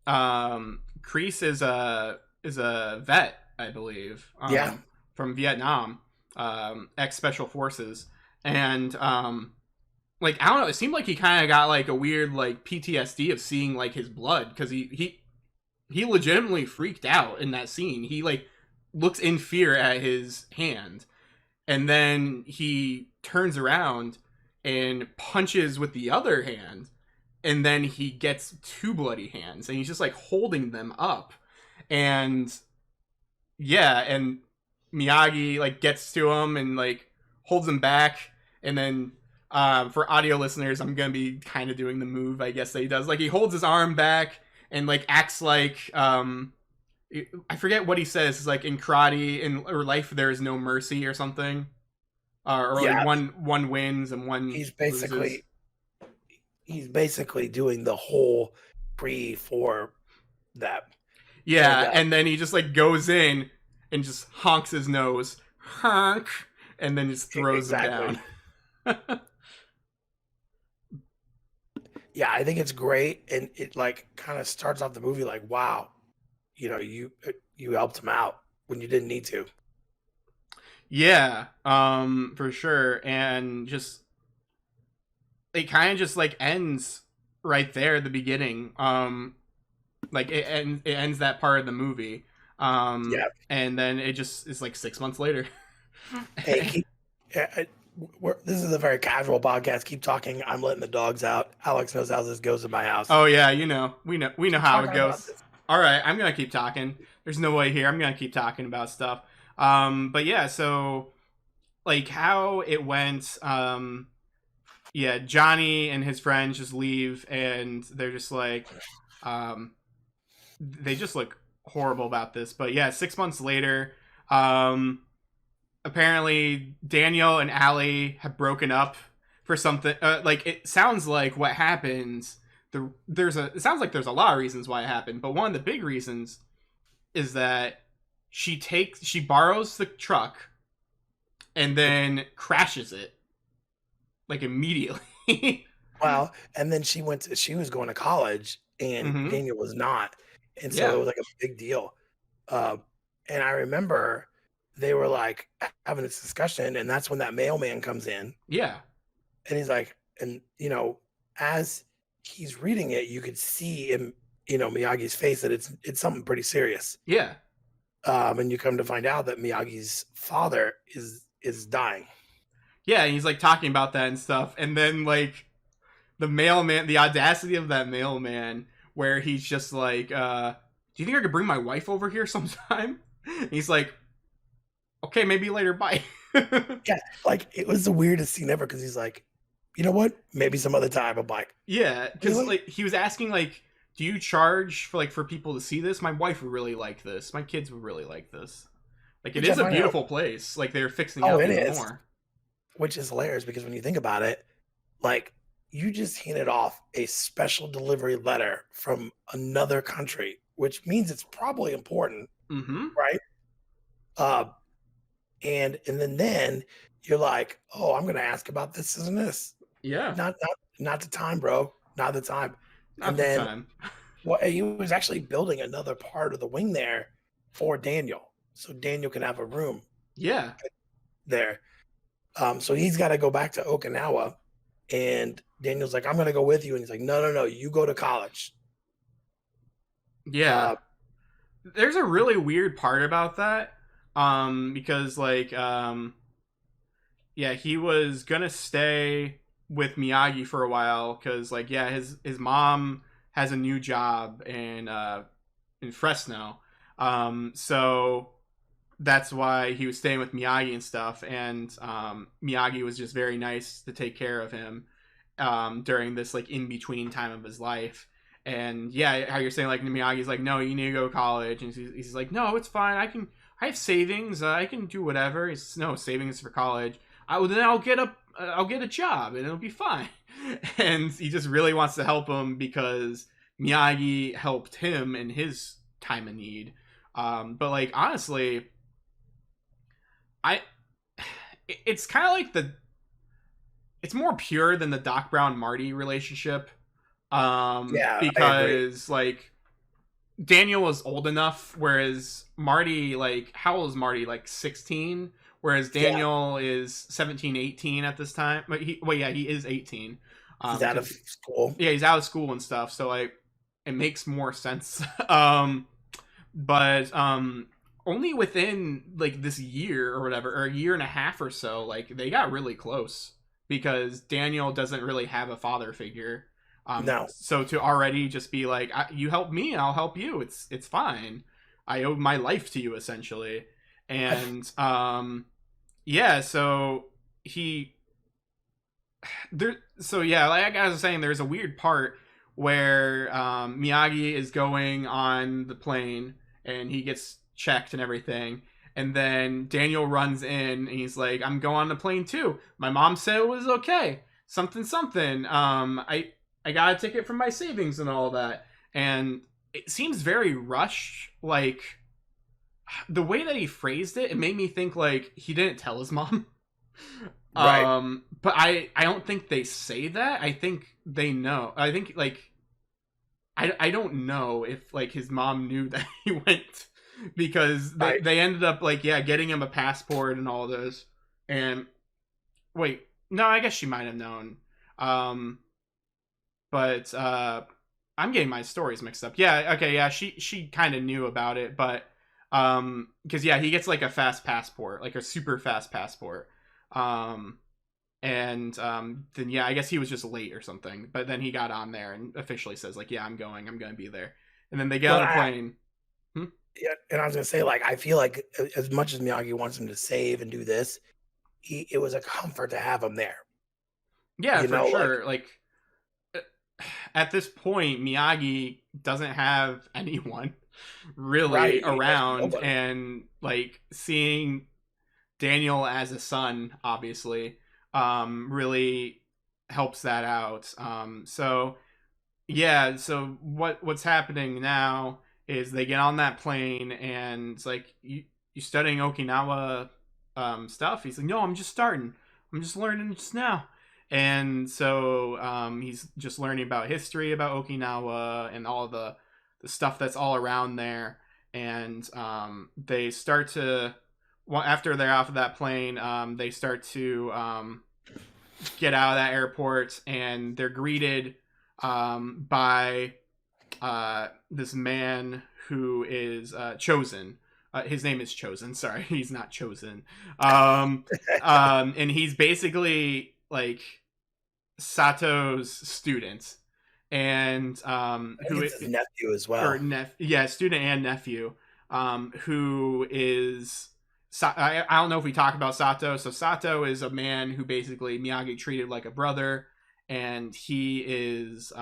Kreese is a vet, I believe, Yeah. from Vietnam, ex special forces, and like I don't know, it seemed like he kind of got like a weird like PTSD of seeing like his blood because he legitimately freaked out in that scene. He like looks in fear at his hand, and then he turns around and punches with the other hand, and then he gets two bloody hands and he's just like holding them up. And yeah, and Miyagi like gets to him and like holds him back. And then for audio listeners, I'm gonna be kind of doing the move I guess that he does, like he holds his arm back and like acts like I forget what he says. It's like in karate in or life there is no mercy or something, or like Yeah. one wins and one He's loses. basically he's basically doing the whole pre for that. And Yeah, and then he just like goes in and just honks his nose, honk, and then just throws him exactly. down. Yeah, I think it's great, and it like kind of starts off the movie like, wow, you helped him out when you didn't need to. Yeah, for sure, and just it kind of just like ends right there at the beginning. Like it ends that part of the movie. Yeah. And then it just is like 6 months later. Hey, this is a very casual podcast. Keep talking. I'm letting the dogs out. Alex knows how this goes in my house. Oh yeah, we know Keep how it talking about goes. this. All right, I'm gonna keep talking. There's no way here. I'm gonna keep talking about stuff. But yeah, so like how it went. Yeah, Johnny and his friends just leave, and they're just like, they just look horrible about this. But yeah, 6 months later, apparently Daniel and Allie have broken up for something. Like it sounds like what happens. It sounds like there's a lot of reasons why it happened, but one of the big reasons is that she borrows the truck and then crashes it like immediately. Well, and then she was going to college, and Mm-hmm. Daniel was not, and so it Yeah. was like a big deal. Uh, and I remember they were like having this discussion, and that's when that mailman comes in, Yeah. and he's like, and as he's reading it, you could see in Miyagi's face that it's something pretty serious. Yeah. And you come to find out that Miyagi's father is dying. Yeah, and he's like talking about that and stuff, and then like the mailman, the audacity of that mailman, where he's just like, "Do you think I could bring my wife over here sometime?" And he's like, "Okay, maybe later. Bye." Yeah, like it was the weirdest scene ever because he's like, you know what? Maybe some other time. I'm like, Yeah, because really? like he was asking like, do you charge for like for people to see this? My wife would really like this. My kids would really like this. Like it Which I is a find out. beautiful place. Like they're fixing Oh, up it even is. more. Which is hilarious because when you think about it, like you just handed off a special delivery letter from another country, which means it's probably important, Mm-hmm. right? Uh, and then you're like, oh, I'm gonna ask about this and this. Yeah, Not the time, bro. Not the time. And not the then time. well, he was actually building another part of the wing there for Daniel, so Daniel can have a room Yeah, there. So he's got to go back to Okinawa, and Daniel's like, "I'm going to go with you," and he's like, "No, no, no, you go to college." yeah. Uh, There's a really weird part about that. Because like yeah, he was gonna stay with Miyagi for a while because like yeah, his mom has a new job in Fresno. So that's why he was staying with Miyagi and stuff. And Miyagi was just very nice to take care of him during this like in between time of his life. And yeah, how you're saying like Miyagi's like, no, you need to go to college, and he's like, no, it's fine. I have savings. I can do whatever. He's no savings for college. Then I'll get a job and it'll be fine. And he just really wants to help him because Miyagi helped him in his time of need. But like honestly, I it's kind of like the it's more pure than the Doc Brown Marty relationship. yeah, I agree. Because like Daniel was old enough, whereas Marty, like, how old is Marty? Like 16, whereas Yeah, Daniel is 17, 18 at this time. But yeah, he is 18. he's out of Because school. yeah, he's out of school and stuff, so like it makes more sense. But only within like this year or whatever, or a year and a half or so, like they got really close because Daniel doesn't really have a father figure. No, So to already just be like, you help me, I'll help you. It's fine. I owe my life to you essentially, and yeah. So he there. So yeah, like I was saying, there's a weird part where Miyagi is going on the plane and he gets checked and everything. And then Daniel runs in and he's like, I'm going on the plane too. My mom said it was okay. Something, something. I got a ticket from my savings and all that. And it seems very rushed. Like, the way that he phrased it, it made me think like he didn't tell his mom. right. But I don't think they say that. I think they know. I think like I don't know if like his mom knew that he went because Right. they ended up like yeah getting him a passport and all this. And wait, no, I guess she might have known. Um, but I'm getting my stories mixed up. Yeah, okay, yeah, she kind of knew about it, but because yeah, he gets like a fast passport, like a super fast passport. Um, and then yeah, I guess he was just late or something. But then he got on there and officially says like, yeah, I'm going to be there. And then they get Well, on the plane. Hmm? yeah, and I was gonna say, like, I feel like as much as Miyagi wants him to save and do this, it was a comfort to have him there. Yeah, You for know, like, sure. Like at this point, Miyagi doesn't have anyone right? really He has around, nobody. and like seeing Daniel as a son, obviously, really helps that out. So yeah, so what's happening now is they get on that plane and it's like you studying Okinawa stuff. He's like, no, I'm just starting. I'm just learning just now. And so he's just learning about history about Okinawa and all the stuff that's all around there. And they start to well, after they're off of that plane, they start to get out of that airport and they're greeted by this man who is chosen. His name is Chosen. Sorry, he's not chosen. And he's basically like Sato's student, and I think it's his nephew as well. yeah, student and nephew, who is I don't know if we talked about Sato. So Sato is a man who basically Miyagi treated like a brother, and he is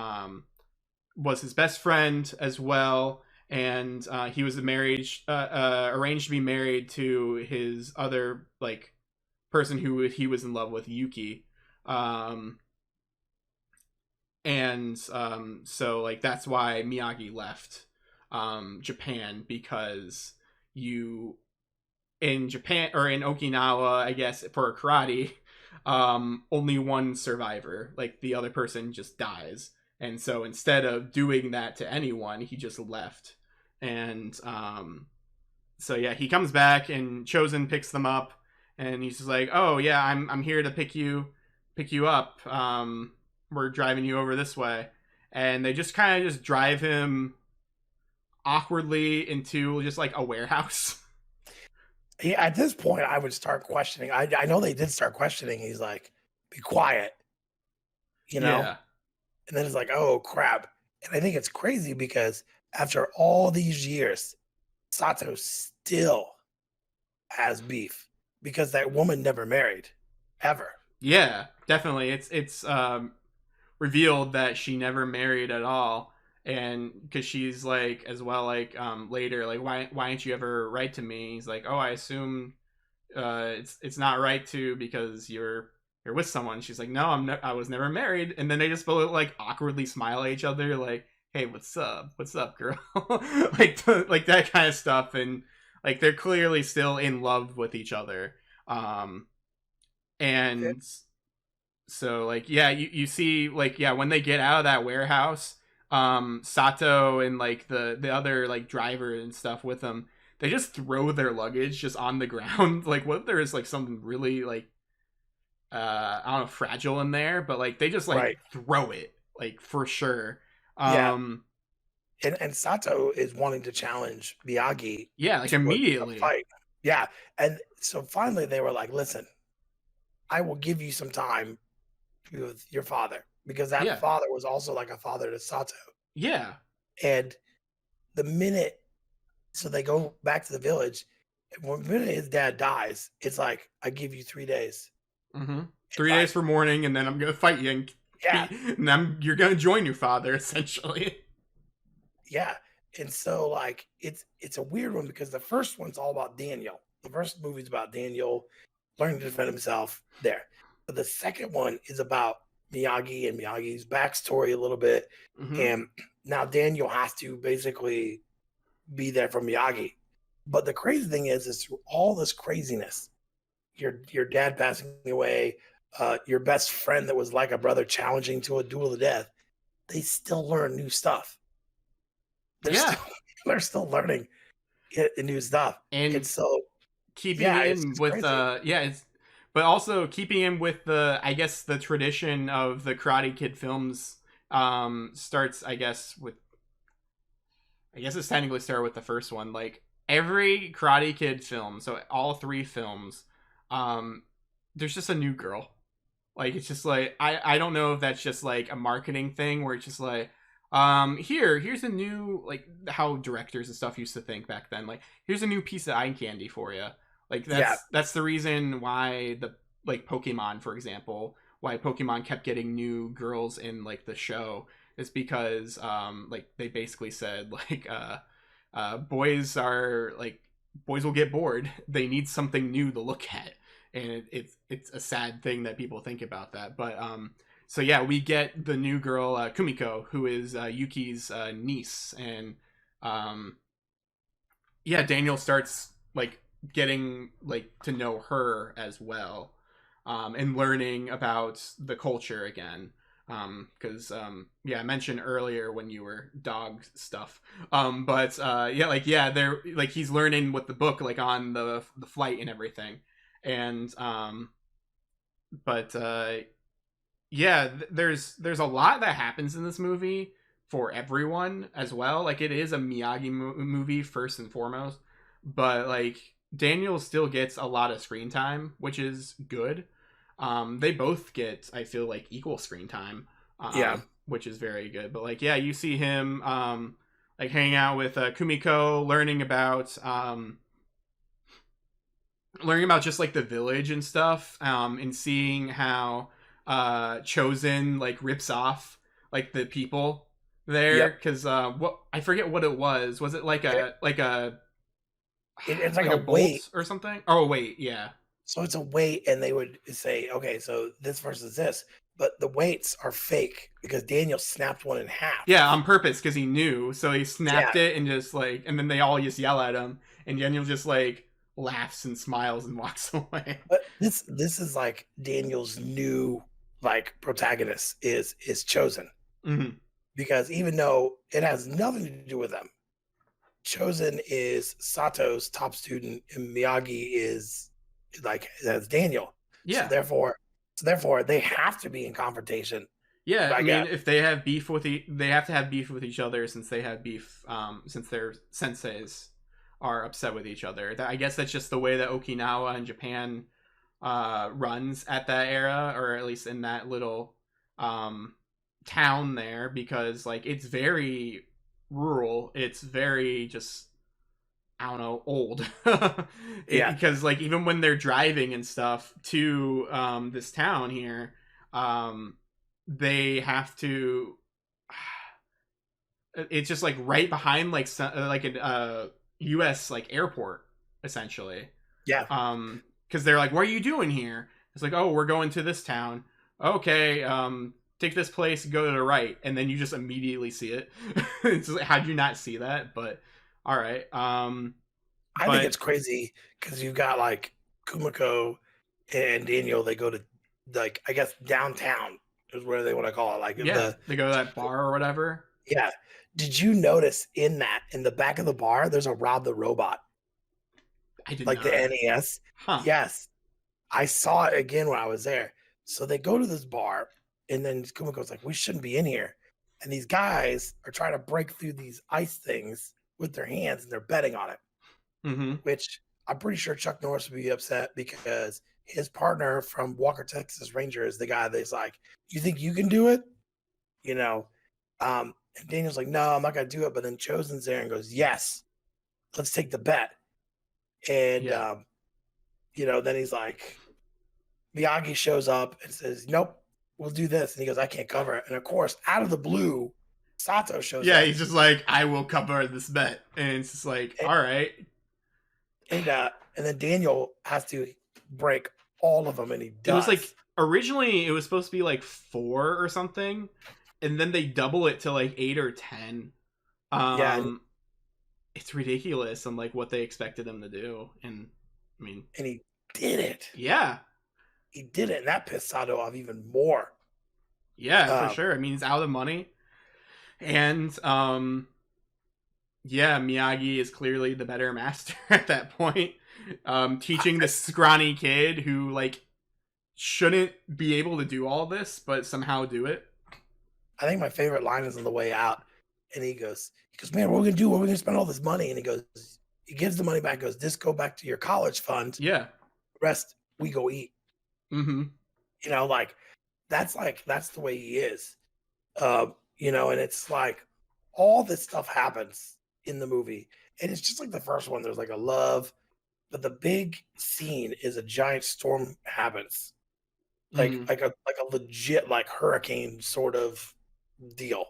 was his best friend as well. And he was arranged to be married to his other like person who he was in love with, Yuki. Um, and so like that's why Miyagi left Japan, because you in Japan or in Okinawa, I guess for karate, only one survivor. Like the other person just dies, and so instead of doing that to anyone, he just left. And so yeah, he comes back, and Chosen picks them up, and he's just like, "Oh yeah, I'm here to pick you up. We're driving you over this way," and they just kind of just drive him awkwardly into just like a warehouse. Yeah, at this point, I would start questioning. I know they did start questioning. He's like, "Be quiet," you know, Yeah. and then it's like, "Oh crap!" And I think it's crazy because after all these years, Sato still has beef because that woman never married, ever. Yeah, definitely. It's revealed that she never married at all, and because she's like as well, like later, like why didn't you ever write to me? He's like, oh, I assume it's not right to because you're with someone. She's like, no, I was never married, and then they just both like awkwardly smile at each other, like, hey, what's up, girl, like that kind of stuff, and like they're clearly still in love with each other. Um, and so like yeah, you see like yeah, when they get out of that warehouse, Sato and like the other like driver and stuff with them, they just throw their luggage just on the ground. Like what if there is like something really like I don't know, fragile in there, but like they just like Right. throw it like for sure. Yeah. um And Sato is wanting to challenge Miyagi yeah, like to a immediately. fight. Yeah. And so finally they were like, listen, I will give you some time to be with your father because that Yeah. father was also like a father to Sato. Yeah. And the minute, so they go back to the village. And when the minute his dad dies, it's like, I give you 3 days. Mm-hmm. It's 3 days like, for mourning, and then I'm gonna fight you and yeah, be, and you're gonna join your father essentially. yeah. And so like it's a weird one because the first one's all about Daniel. The first movie's about Daniel learning to defend himself there. But the second one is about Miyagi and Miyagi's backstory a little bit. Mm-hmm. And now Daniel has to basically be there for Miyagi. But the crazy thing is through all this craziness, your dad passing away, your best friend that was like a brother challenging to a duel to death, they still learn new stuff. They're Yeah, still they're still learning new stuff. And and so keeping yeah, in it's with crazy. yeah, it's but also keeping in with the I guess the tradition of the Karate Kid films. Starts I guess with I guess it's technically started with the first one. Like every Karate Kid film, so all three films, um, there's just a new girl. Like it's just like I don't know if that's just like a marketing thing where it's just like here's a new like how directors and stuff used to think back then. Like here's a new piece of eye candy for you. Like Yeah, that's the reason why the like Pokemon, for example, why Pokemon kept getting new girls in like the show is because like they basically said like boys are like boys will get bored. They need something new to look at, and it's a sad thing that people think about that. But so yeah, we get the new girl Kumiko, who is Yuki's niece, and um, yeah, Daniel starts like getting like to know her as well, and learning about the culture again. Because yeah, I mentioned earlier when you were dog stuff. But yeah, like yeah, they're like he's learning with the book like on the flight and everything, and but yeah, there's a lot that happens in this movie for everyone as well. Like it is a Miyagi movie first and foremost, but like Daniel still gets a lot of screen time, which is good. They both get, I feel like, equal screen time, yeah. which is very good. But like, yeah, you see him like hanging out with Kumiko, learning about learning about just like the village and stuff, and seeing how Chosen like rips off like the people there, Yep. because what I forget what it was it like And it's like like a a weight. bolt or something? Oh wait, yeah. So it's a weight, and they would say, okay, so this versus this. But the weights are fake because Daniel snapped one in half. Yeah, on purpose because he knew. So he Yeah. snapped it and just like, and then they all just yell at him, and Daniel just like laughs and smiles and walks away. But this is like Daniel's new like protagonist is Chosen, Hmm. because even though it has nothing to do with them, Chosen is Sato's top student and Miyagi is like that's Daniel. So Yeah, therefore they have to be in confrontation, yeah. I I mean, guess. if they have beef with they have to have beef with each other since they have beef. Since their senseis are upset with each other. I guess that's just the way that Okinawa and Japan runs at that era, or at least in that little um town there, because like it's very rural. It's very just, I don't know, old. Yeah. Because like even when they're driving and stuff to this town here, um they have to, it's just like right behind like like an US like airport essentially. Yeah. Because they're like, what are you doing here? It's like, oh, we're going to this town. Okay, take this place, go to the right, and then you just immediately see it. It's like, how'd you not see that? But all right. I think But it's crazy because you've got like Kumiko and Daniel, they go to like I guess downtown is where they want to call it. Like yeah, they go to that bar or whatever. yeah. Did you notice in the back of the bar, there's a Rob the Robot, I did like the not. NES? Huh. Yes. I saw it again when I was there. So they go to this bar, and then Kumiko's like, we shouldn't be in here. And these guys are trying to break through these ice things with their hands, and they're betting on it, Mm-hmm. which I'm pretty sure Chuck Norris would be upset because his partner from Walker, Texas Ranger is the guy that's like, you think you can do it? You know, and Daniel's like, no, I'm not going to do it. But then Chosen's there and goes, yes, let's take the bet. And, Yeah. then he's like, Miyagi shows up and says, nope, we'll do this. And he goes, I can't cover it. And of course, out of the blue, Sato shows Yeah, up. he's just like, I will cover this bet. And it's just like, And, all right. and then Daniel has to break all of them, and he It was like, does. originally it was supposed to be like 4 or something, and then they double it to like 8 or 10. Yeah, and, Um it's ridiculous on like what they expected them to do. And I mean, and he did it. yeah. He did it, and that pissed Sato off even more. Yeah, for Um, sure. I mean, it's out of money. And yeah, Miyagi is clearly the better master at that point. Teaching this scrawny kid who like shouldn't be able to do all this, but somehow do it. I think my favorite line is on the way out, and he goes, man, what are we gonna do? What are we gonna spend all this money? And he gives the money back, goes, this go back to your college fund. Yeah. The rest we go eat. Mm-hmm. That's the way he is. And it's like all this stuff happens in the movie, and it's just like the first one. There's like a love, but the big scene is a giant storm happens, like Mm-hmm. a legit like hurricane sort of deal,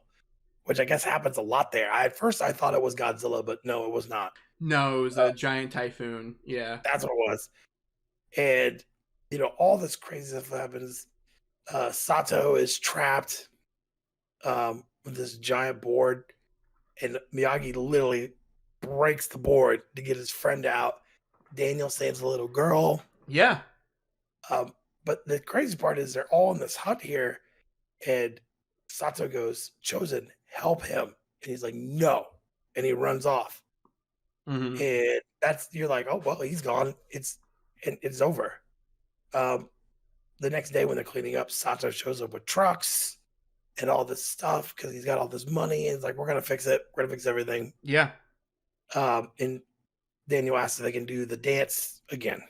which I guess happens a lot there. At first I thought it was Godzilla, but no, it was not. No, it was a giant typhoon. Yeah. That's what it was. And all this crazy stuff happens. Sato is trapped with this giant board, and Miyagi literally breaks the board to get his friend out. Daniel saves the little girl. Yeah. Um, but the crazy part is they're all in this hut here, and Sato goes, Chosen, help him. And he's like, no. And he runs off. Mm-hmm. And you're like, oh, well, he's gone. It's over. Um, the next day when they're cleaning up, Sato shows up with trucks and all this stuff because he's got all this money. And it's like, we're going to fix it. We're going to fix everything. Yeah. And Daniel asks if they can do the dance again.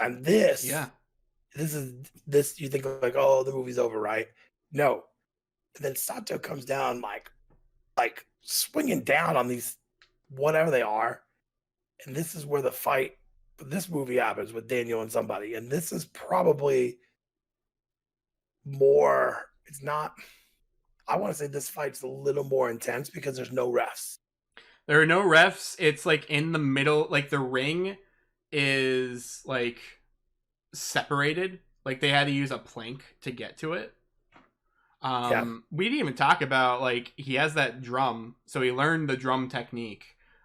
And Yeah. this you think like, oh, the movie's over, right? No. And then Sato comes down like swinging down on these whatever they are, and this is where the fight this movie happens with Daniel and somebody, and this is probably more. It's not. I want to say this fight's a little more intense because there's no refs. There are no refs. It's like in the middle, like the ring is like separated. Like they had to use a plank to get to it. Yeah. We didn't even talk about like he has that drum, so he learned the drum technique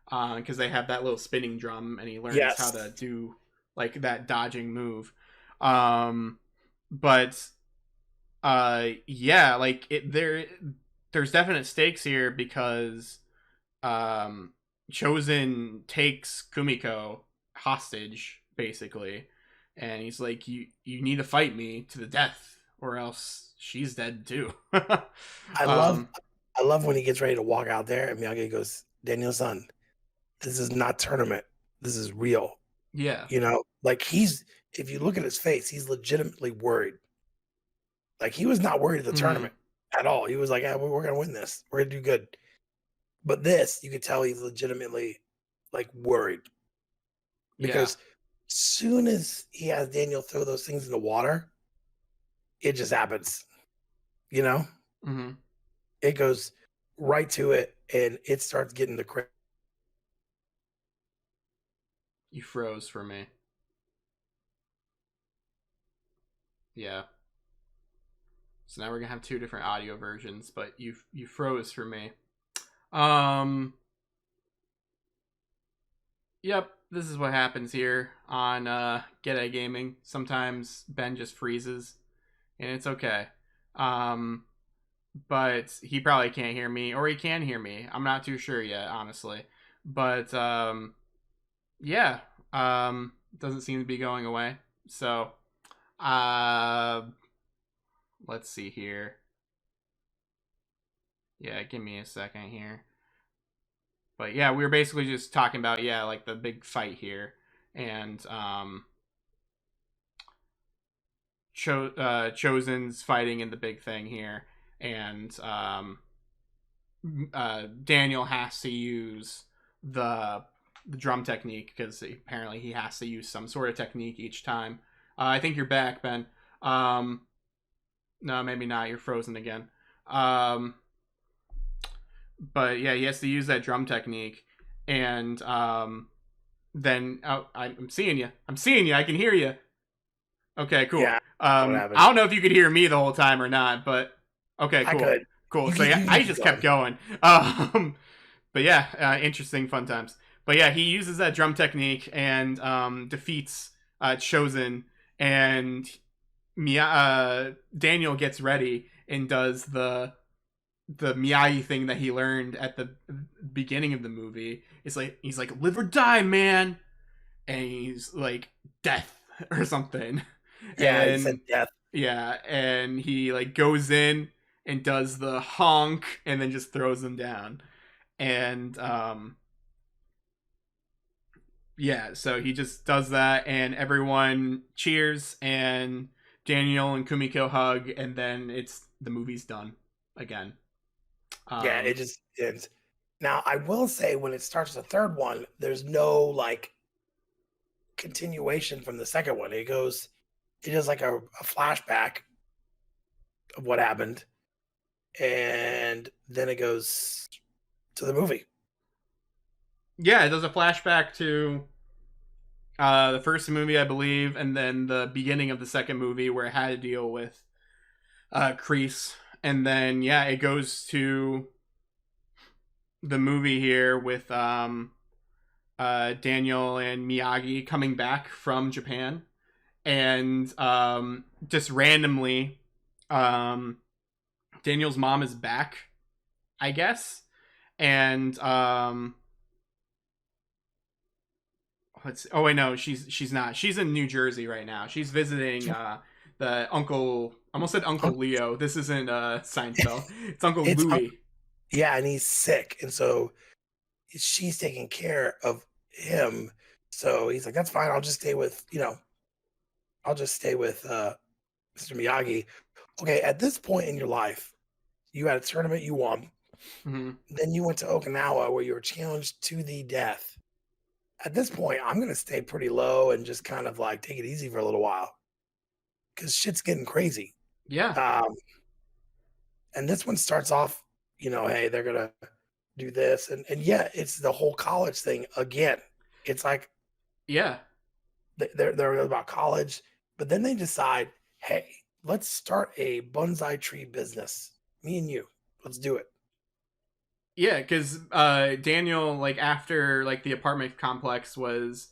because they have that little spinning drum, and he learns how to Yes. do like that dodging move. Um, but yeah, like there's definite stakes here because um Chosen takes Kumiko hostage basically, and he's like, you need to fight me to the death or else she's dead too. I love um I love when he gets ready to walk out there and Miyagi goes, Daniel-san, this is not tournament. This is real. yeah. Like he's if you look at his face, he's legitimately worried. Like he was not worried at the Hmm. tournament at all. He was like, yeah, we're gonna win this. We're gonna do good. But this, you could tell he's legitimately like worried Yeah. because soon as he has Daniel throw those things in the water, it just happens. You know, Hmm. it goes right to it and it starts getting the credit. You froze for me. Yeah. So now we're gonna have two different audio versions, but you froze for me. Um Yep, this is what happens here on Get A Gaming. Sometimes Ben just freezes, and it's okay. Um, but he probably can't hear me, or he can hear me. I'm not too sure yet, honestly. But yeah, doesn't seem to be going away. So, uh, let's see here. Yeah, give me a second here. But yeah, we were basically just talking about like the big fight here, and Chosen's fighting in the big thing here, and Daniel has to use the the drum technique because apparently he has to use some sort of technique each time. I think you're back, Ben. Um, no, maybe not. You're frozen again. Um, but yeah, he has to use that drum technique, and then I'm seeing you. I'm seeing you. I can hear you. Okay, cool. Yeah, what happened? I don't know if you could hear me the whole time or not, but okay, I cool, could. cool. You So can yeah, you can I keep just kept going. going. But yeah, interesting, fun times. But yeah, he uses that drum technique and defeats Chosen, and Daniel gets ready and does the Miyagi thing that he learned at the beginning of the movie. It's like he's like live or die, man, and he's like death or something, Yeah, he said and death. yeah, and he like goes in and does the honk and then just throws them down, and yeah, so he just does that and everyone cheers and Daniel and Kumiko hug and then it's the movie's done again. Yeah, it um just ends. Now, I will say when it starts the third one, there's no like continuation from the second one. It is like a flashback of what happened, and then it goes to the movie. yeah, it does a flashback to the first movie, I believe, and then the beginning of the second movie where it had to deal with Kreese, and then yeah, it goes to the movie here with Daniel and Miyagi coming back from Japan, and just randomly, um, Daniel's mom is back, I guess, and oh wait, no, she's not. She's in New Jersey right now. She's visiting the uncle. I almost said Uncle Leo. This isn't Seinfeld. It's Uncle It's Louie. yeah, and he's sick, and so she's taking care of him. So he's like, "That's fine. I'll just stay with Mr. Miyagi." Okay, at this point in your life, you had a tournament you won. Hmm. Then you went to Okinawa where you were challenged to the death. at this point, I'm gonna stay pretty low and just kind of like take it easy for a little while because shit's getting crazy. Yeah. Um, and this one starts off, hey, they're gonna do this, and yeah, it's the whole college thing again. It's like Yeah. they're about college, but then they decide, hey, let's start a bonsai tree business. Me and you, let's do it. Yeah, because Daniel, like after like the apartment complex was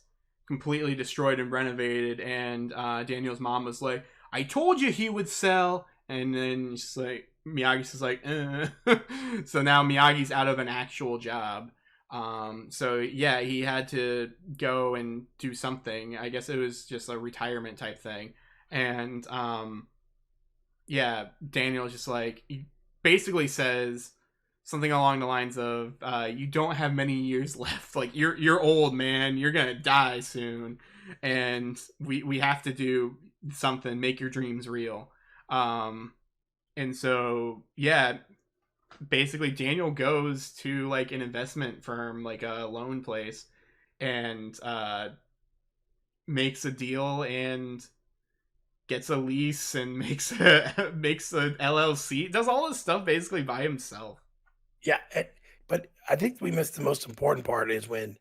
completely destroyed and renovated, and Daniel's mom was like, "I told you he would sell," and then she's like, Miyagi's just like, so now Miyagi's out of an actual job. So yeah, he had to go and do something. I guess it was just a retirement type thing, and yeah, Daniel just like he basically says something along the lines of, "You don't have many years left. Like you're old, man. You're gonna die soon, and we have to do something. Make your dreams real." Um, and so yeah, basically Daniel goes to like an investment firm, like a loan place, and makes a deal and gets a lease and makes a LLC, does all this stuff basically by himself. Yeah, but I think we missed the most important part is when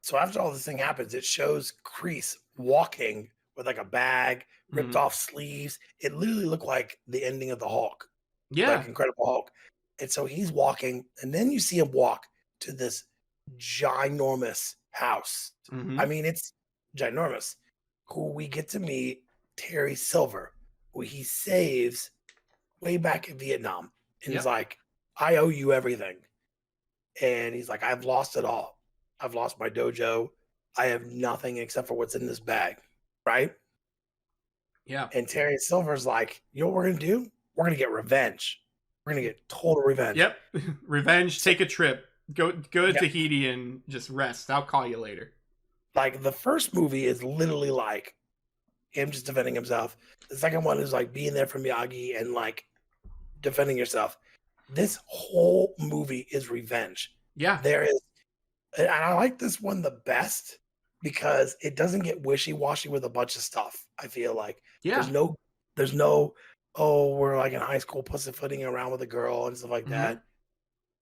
so after all this thing happens, it shows Crease walking with like a bag, ripped Mhm. off sleeves. It literally looked like the ending of the Hulk, like Yeah. Incredible Hulk. And so he's walking, and then you see him walk to this ginormous house. I Mhm. mean, it's ginormous. Who we get to meet Terry Silver, who he saves way back in Vietnam, and is Yep. like, I owe you everything. And he's like, I've lost it all. I've lost my dojo. I have nothing except for what's in this bag. Right. Yeah. And Terry Silver's like, you know what we're going to do? We're going to get revenge. We're going to get total revenge. Yep. Revenge, So, take a trip. Go to yeah, Tahiti and just rest. I'll call you later. like the first movie is literally like him just defending himself. The second one is like being there for Miyagi and like defending yourself. This whole movie is revenge. Yeah. There is and I like this one the best because it doesn't get wishy-washy with a bunch of stuff. I feel like there's Yeah. no there's no, oh, we're like in high school pussyfooting around with a girl and stuff like Mhm. that.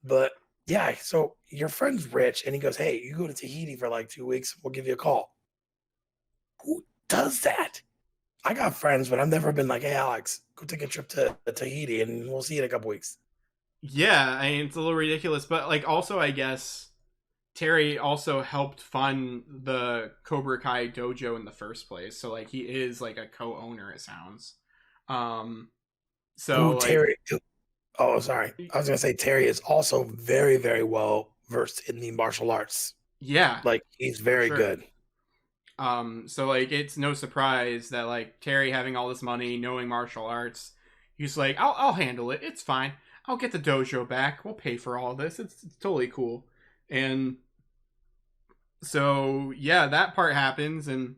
But yeah, so your friend's rich and he goes, hey, you go to Tahiti for like 2 weeks, we'll give you a call. Who does that? I got friends, but I've never been like, hey, Alex, go take a trip to Tahiti and we'll see you in a couple weeks. Yeah, I mean it's a little ridiculous, but like also I guess Terry also helped fund the Cobra Kai dojo in the first place. So like he is like a co-owner, it sounds. Um Who so like Terry Oh, sorry. I was gonna say Terry is also very, very well versed in the martial arts. yeah, Like he's for very sure. good. So like it's no surprise that like Terry having all this money, knowing martial arts, he's like, I'll handle it. It's fine. I'll get the dojo back. We'll pay for all this. It's totally cool. And so yeah, that part happens, and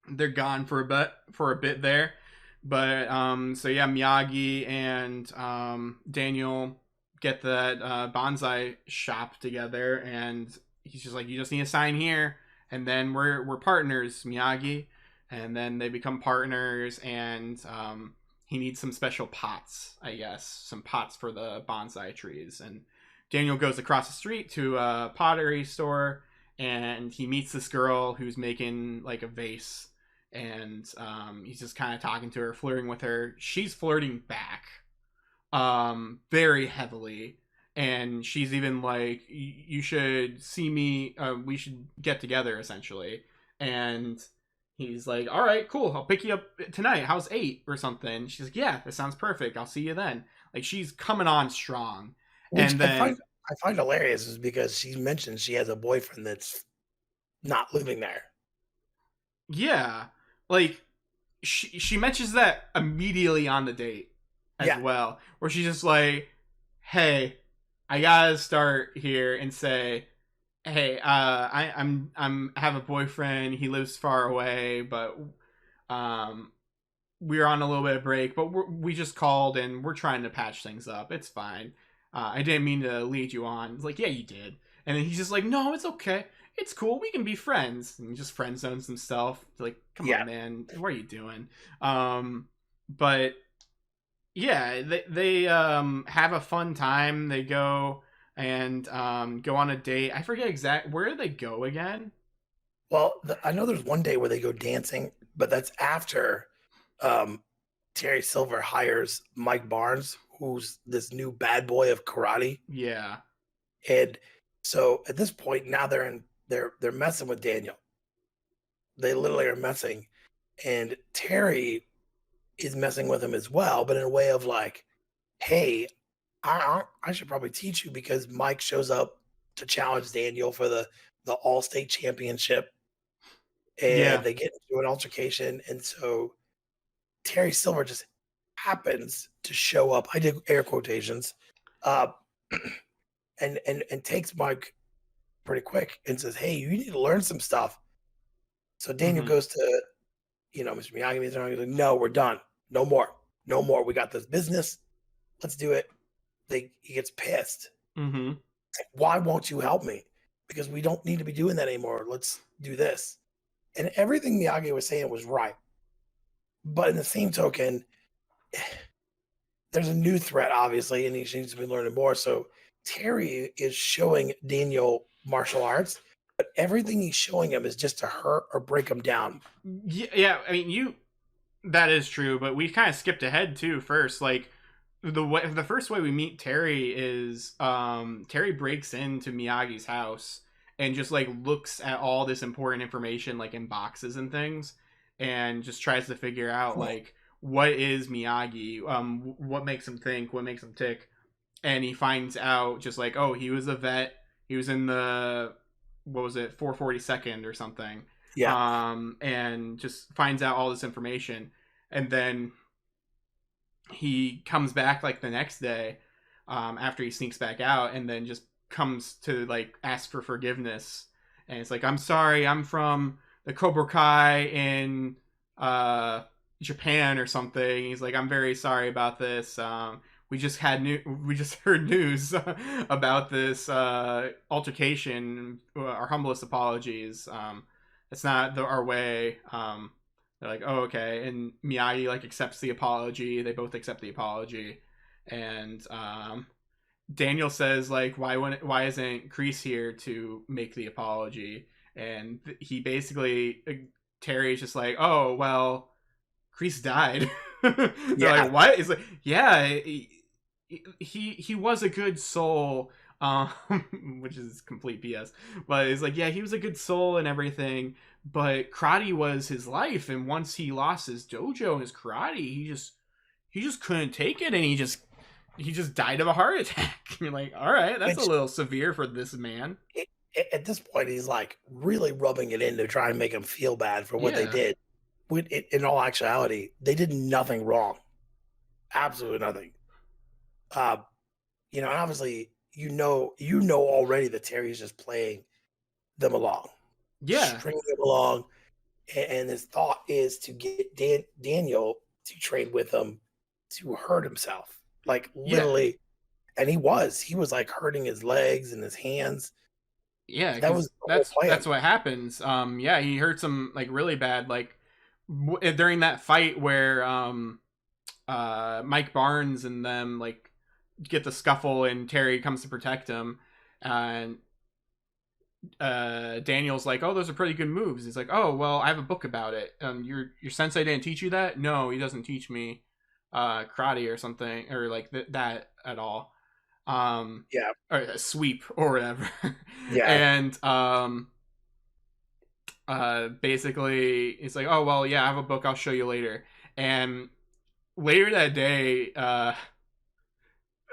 they're gone for a bit there. But so yeah, Miyagi and Daniel get that bonsai shop together, and he's just like, you just need to sign here, and then we're partners, Miyagi, and then they become partners, and he needs some special pots, I guess, some pots for the bonsai trees, and Daniel goes across the street to a pottery store, and he meets this girl who's making like a vase, and he's just kind of talking to her, flirting with her. She's flirting back, very heavily, and she's even like, "You should see me. We should get together," essentially. And he's like, "All right, cool. I'll pick you up tonight. How's 8 or something?" She's like, "Yeah, that sounds perfect. I'll see you then." Like she's coming on strong, Which and then I find hilarious is because she mentions she has a boyfriend that's not living there. yeah, like she mentions that immediately on the date as Yeah. well, where she's just like, "Hey, I gotta start here and say, hey, I'm I have a boyfriend. He lives far away, but um, we're on a little bit of break. But we just called and we're trying to patch things up. It's fine. I didn't mean to lead you on." It's like, yeah, you did. And then he's just like, no, it's okay. It's cool. We can be friends. And he just friend zones himself. Like, come Yeah. on, man. What are you doing? But yeah, they have a fun time. They go and go on a date. I forget exact where do they go again. Well, I know there's one day where they go dancing, but that's after um, Terry Silver hires Mike Barnes, who's this new bad boy of karate. Yeah. And so at this point, now they're messing with Daniel. They literally are messing, and Terry is messing with him as well, but in a way of like, hey, I should probably teach you because Mike shows up to challenge Daniel for the All State Championship, and Yeah. they get into an altercation, and so Terry Silver just happens to show up. I did air quotations, uh, and takes Mike pretty quick and says, "Hey, you need to learn some stuff." So Daniel Mm-hmm. goes to Mr. Miyagi. Mr. Miyagi, like, no, we're done. No more. No more. We got this business. Let's do it. He gets pissed. Mm-hmm. It's like, why won't you help me? Because we don't need to be doing that anymore. Let's do this. And everything Miyagi was saying was right. But in the same token, there's a new threat, obviously, and he needs to be learning more. So Terry is showing Daniel martial arts, but everything he's showing him is just to hurt or break him down. Yeah, I mean, that is true, but we kind of skipped ahead too first. Like the first way we meet Terry is Terry breaks into Miyagi's house and just like looks at all this important information like in boxes and things and just tries to figure out like what is Miyagi, what makes him think, what makes him tick. And he finds out just like, oh, he was a vet. He was in the what was it, 442nd or something. Yeah. And just finds out all this information. And then he comes back like the next day, after he sneaks back out, and then just comes to like ask for forgiveness. And it's like, I'm sorry, I'm from the Cobra Kai in Japan or something. He's like, I'm very sorry about this. We just heard news about this altercation. Our humblest apologies. It's not our way. They're like, oh, okay. And Miyagi like accepts the apology. They both accept the apology. And Daniel says like, why isn't Kreese here to make the apology? And he basically Terry's just like, oh well, Kreese died. They're Yeah. like, what? He's like, yeah, he was a good soul. Which is complete BS. But it's like, yeah, he was a good soul and everything, but karate was his life, and once he lost his dojo and his karate, he just couldn't take it, and he just died of a heart attack. You're like, all right, that's a Which little severe for this man. at this point, he's like really rubbing it in to try and make him feel bad for what they Yeah, did. When in all actuality, they did nothing wrong. Absolutely nothing. And obviously, already that Terry's just playing them along, yeah, stringing them along, and his thought is to get Daniel to trade with him to hurt himself, like yeah, literally. And he was like hurting his legs and his hands. yeah, That was because the whole plan. that's what happens. Yeah, he hurts him like really bad, like during that fight where Mike Barnes and them like get the scuffle, and Terry comes to protect him, and Daniel's like, oh, those are pretty good moves. He's like, oh well, I have a book about it. Your sensei didn't teach you that? No, he doesn't teach me karate or something, or like that at all. Yeah, Or a sweep or whatever. yeah. And basically it's like, oh well, yeah, I have a book, I'll show you later. And later that day,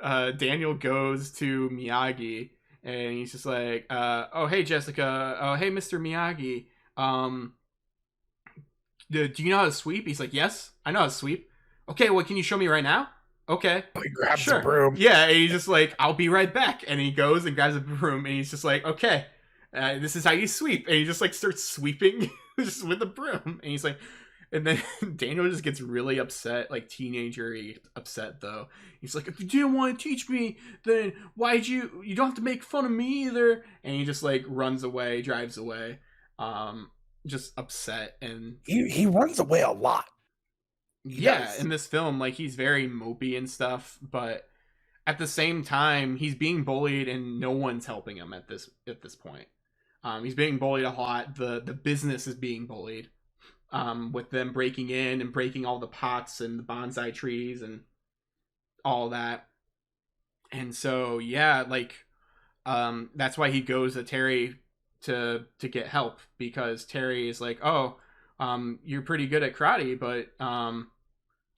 Daniel goes to Miyagi, and he's just like, oh hey Jessica, oh hey Mr. Miyagi, um do you know how to sweep? He's like, yes, I know how to sweep. Okay, well, can you show me right now? Okay, He grabs a sure. broom. Yeah, and he's just like, I'll be right back. And he goes and grabs a broom, and he's just like, okay, this is how you sweep. And he just like starts sweeping just with a broom. And he's like, And then Daniel just gets really upset, like teenager-y upset though. He's like, if you didn't want to teach me, then why'd you don't have to make fun of me either. And he just like runs away, drives away. Um, just upset. And He runs away a lot. He yeah, does. in this film, like he's very mopey and stuff, but at the same time, he's being bullied and no one's helping him at this point. He's being bullied a lot. The business is being bullied, with them breaking in and breaking all the pots and the bonsai trees and all that. And so yeah, like that's why he goes to Terry to get help, because Terry is like, oh, you're pretty good at karate, but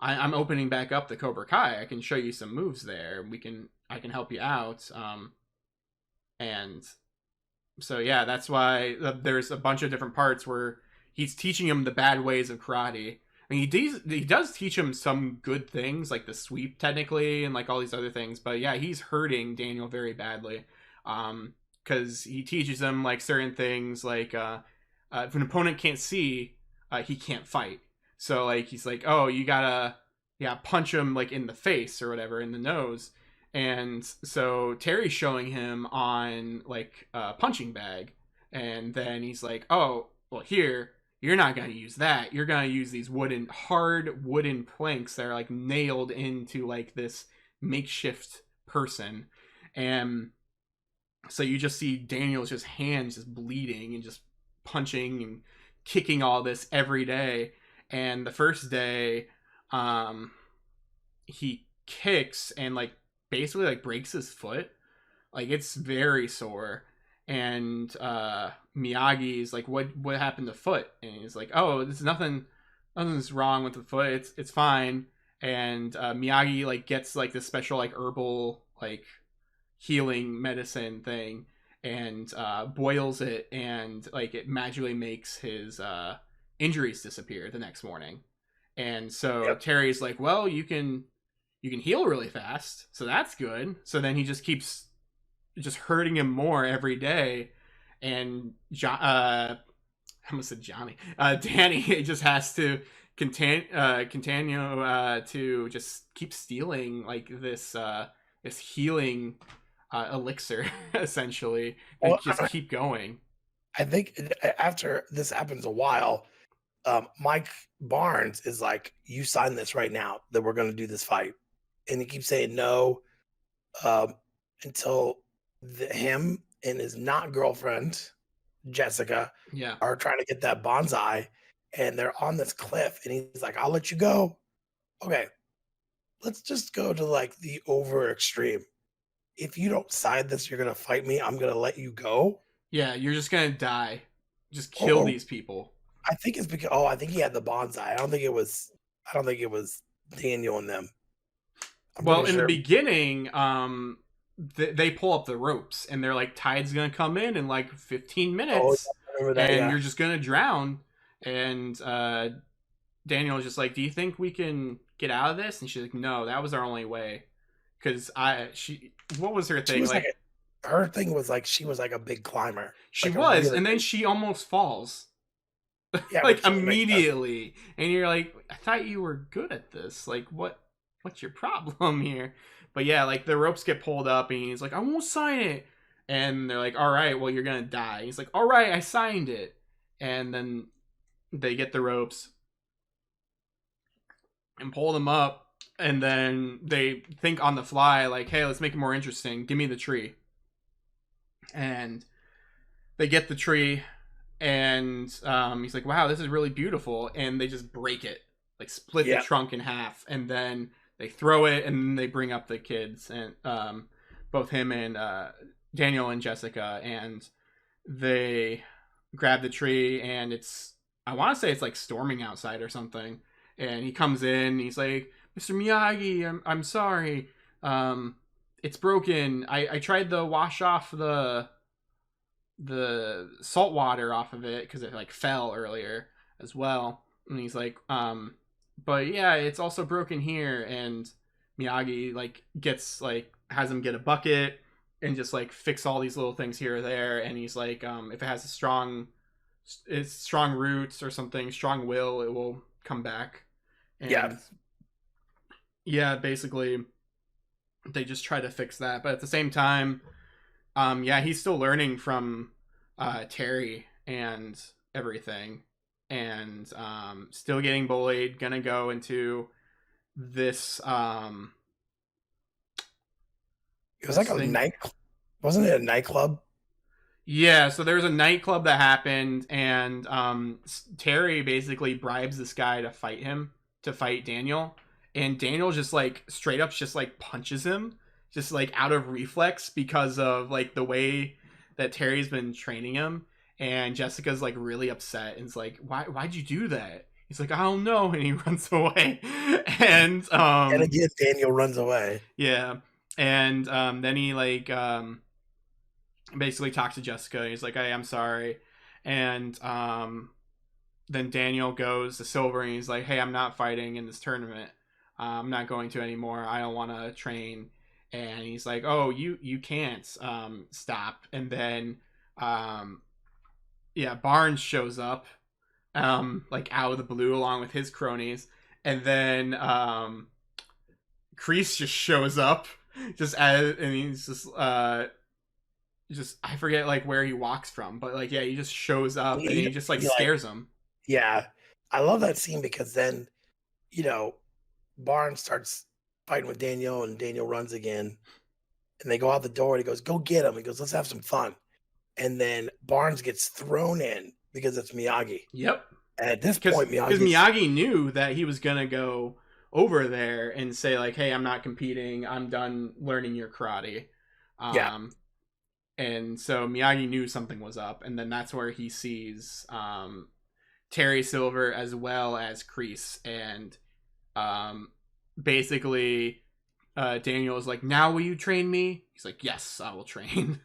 I'm opening back up the Cobra Kai. I can show you some moves there. I can help you out. And so yeah, that's why there's a bunch of different parts where he's teaching him the bad ways of karate. I mean, he does teach him some good things, like the sweep technically, and like all these other things. But yeah, he's hurting Daniel very badly, because he teaches him like certain things, like if an opponent can't see, he can't fight. So like he's like, oh, you gotta punch him like in the face or whatever, in the nose. And so Terry's showing him on like a punching bag, and then he's like, oh, well, here you're not gonna use that. You're gonna use these hard wooden planks that are like nailed into like this makeshift person. And so you just see Daniel's just hands just bleeding and just punching and kicking all this every day. And the first day, he kicks and like basically like breaks his foot. Like it's very sore. And Miyagi's like, what happened to foot? And he's like, oh, there's nothing's wrong with the foot. It's fine. And Miyagi like gets like this special like herbal like healing medicine thing, and boils it, and like it magically makes his injuries disappear the next morning. And so Yep. Terry's like, well, you can heal really fast, so that's good. So then he just keeps just hurting him more every day. And I almost said Johnny. Danny just has to continue to just keep stealing like this healing elixir essentially. They Well, just keep going. I think after this happens a while, Mike Barnes is like, "You sign this right now that we're going to do this fight," and he keeps saying no, um, until him and his not girlfriend Jessica Yeah. are trying to get that bonsai, and they're on this cliff, and he's like, "I'll let you go." Okay, let's just go to like the over extreme. If you don't sign this, you're gonna fight me. I'm gonna let you go. Yeah, you're just gonna die. Just kill Or these people. I think it's because I think he had the bonsai. I don't think it was. I don't think it was Daniel and them. I'm Well, pretty in the sure. beginning, they pull up the ropes and they're like, tide's gonna come in like 15 Oh, minutes, yeah, I remember that. and Yeah, you're just gonna drown. And Daniel's just like, do you think we can get out of this? And she's like, no, that was our only way. Because what was her she thing? was like, Like, her thing was like she was like a big climber, she like a was, really and then big. she almost falls. Yeah, Like which makes sense. immediately. And you're like, I thought you were good at this. Like, what's your problem here? But yeah, like the ropes get pulled up and he's like, I won't sign it. And they're like, all right, well, you're gonna die. He's like, all right, I signed it. And then they get the ropes and pull them up, and then they think on the fly, like, hey, let's make it more interesting. Give me the tree. And they get the tree, and he's like, wow, this is really beautiful. And they just break it, like split the Yeah, trunk in half, and then they throw it, and they bring up the kids, and both him and Daniel and Jessica, and they grab the tree, and I want to say it's like storming outside or something. And he comes in, he's like, Mr. Miyagi, I'm sorry, um, it's broken. I tried to wash off the salt water off of it because it like fell earlier as well. And he's like, but yeah, it's also broken here. And Miyagi like gets like has him get a bucket and just like fix all these little things here or there. And he's like, if it has it's strong roots or something, strong will, it will come back. Yeah. And yeah, basically they just try to fix that, but at the same time, yeah, he's still learning from Terry and everything, and still getting bullied. Gonna go into this It was this like a thing. night, wasn't it a nightclub? Yeah, so there's a nightclub that happened, and Terry basically bribes this guy to fight him, to fight Daniel, and Daniel just like straight up just like punches him, just like out of reflex because of like the way that Terry's been training him, and Jessica's like really upset and is like, why'd you do that? He's like, I don't know, and he runs away, and And again, Daniel runs away. yeah, and then he like basically talks to Jessica. He's like, "Hey, I'm sorry," and then Daniel goes to Silver and he's like, "Hey, I'm not fighting in this tournament. I'm not going to anymore. I don't want to train." And he's like, "Oh, you can't stop." And then yeah, Barnes shows up like out of the blue along with his cronies, and then Kreese just shows up just as and he's just I forget like where he walks from, but like yeah, he just shows up and he just like He like, scares him. yeah, I love that scene because then, you know, Barnes starts fighting with Daniel and Daniel runs again and they go out the door and he goes, go get him. He goes, let's have some fun. And then Barnes gets thrown in because it's Miyagi. Yep, And at this because point, Miyagi's, Miyagi knew that he was gonna go over there and say like, "Hey, I'm not competing. I'm done learning your karate." yeah, Um, and so Miyagi knew something was up, and then that's where he sees Terry Silver as well as Kreese, and um, basically Daniel is like, "Now will you train me?" He's like, "Yes, I will train."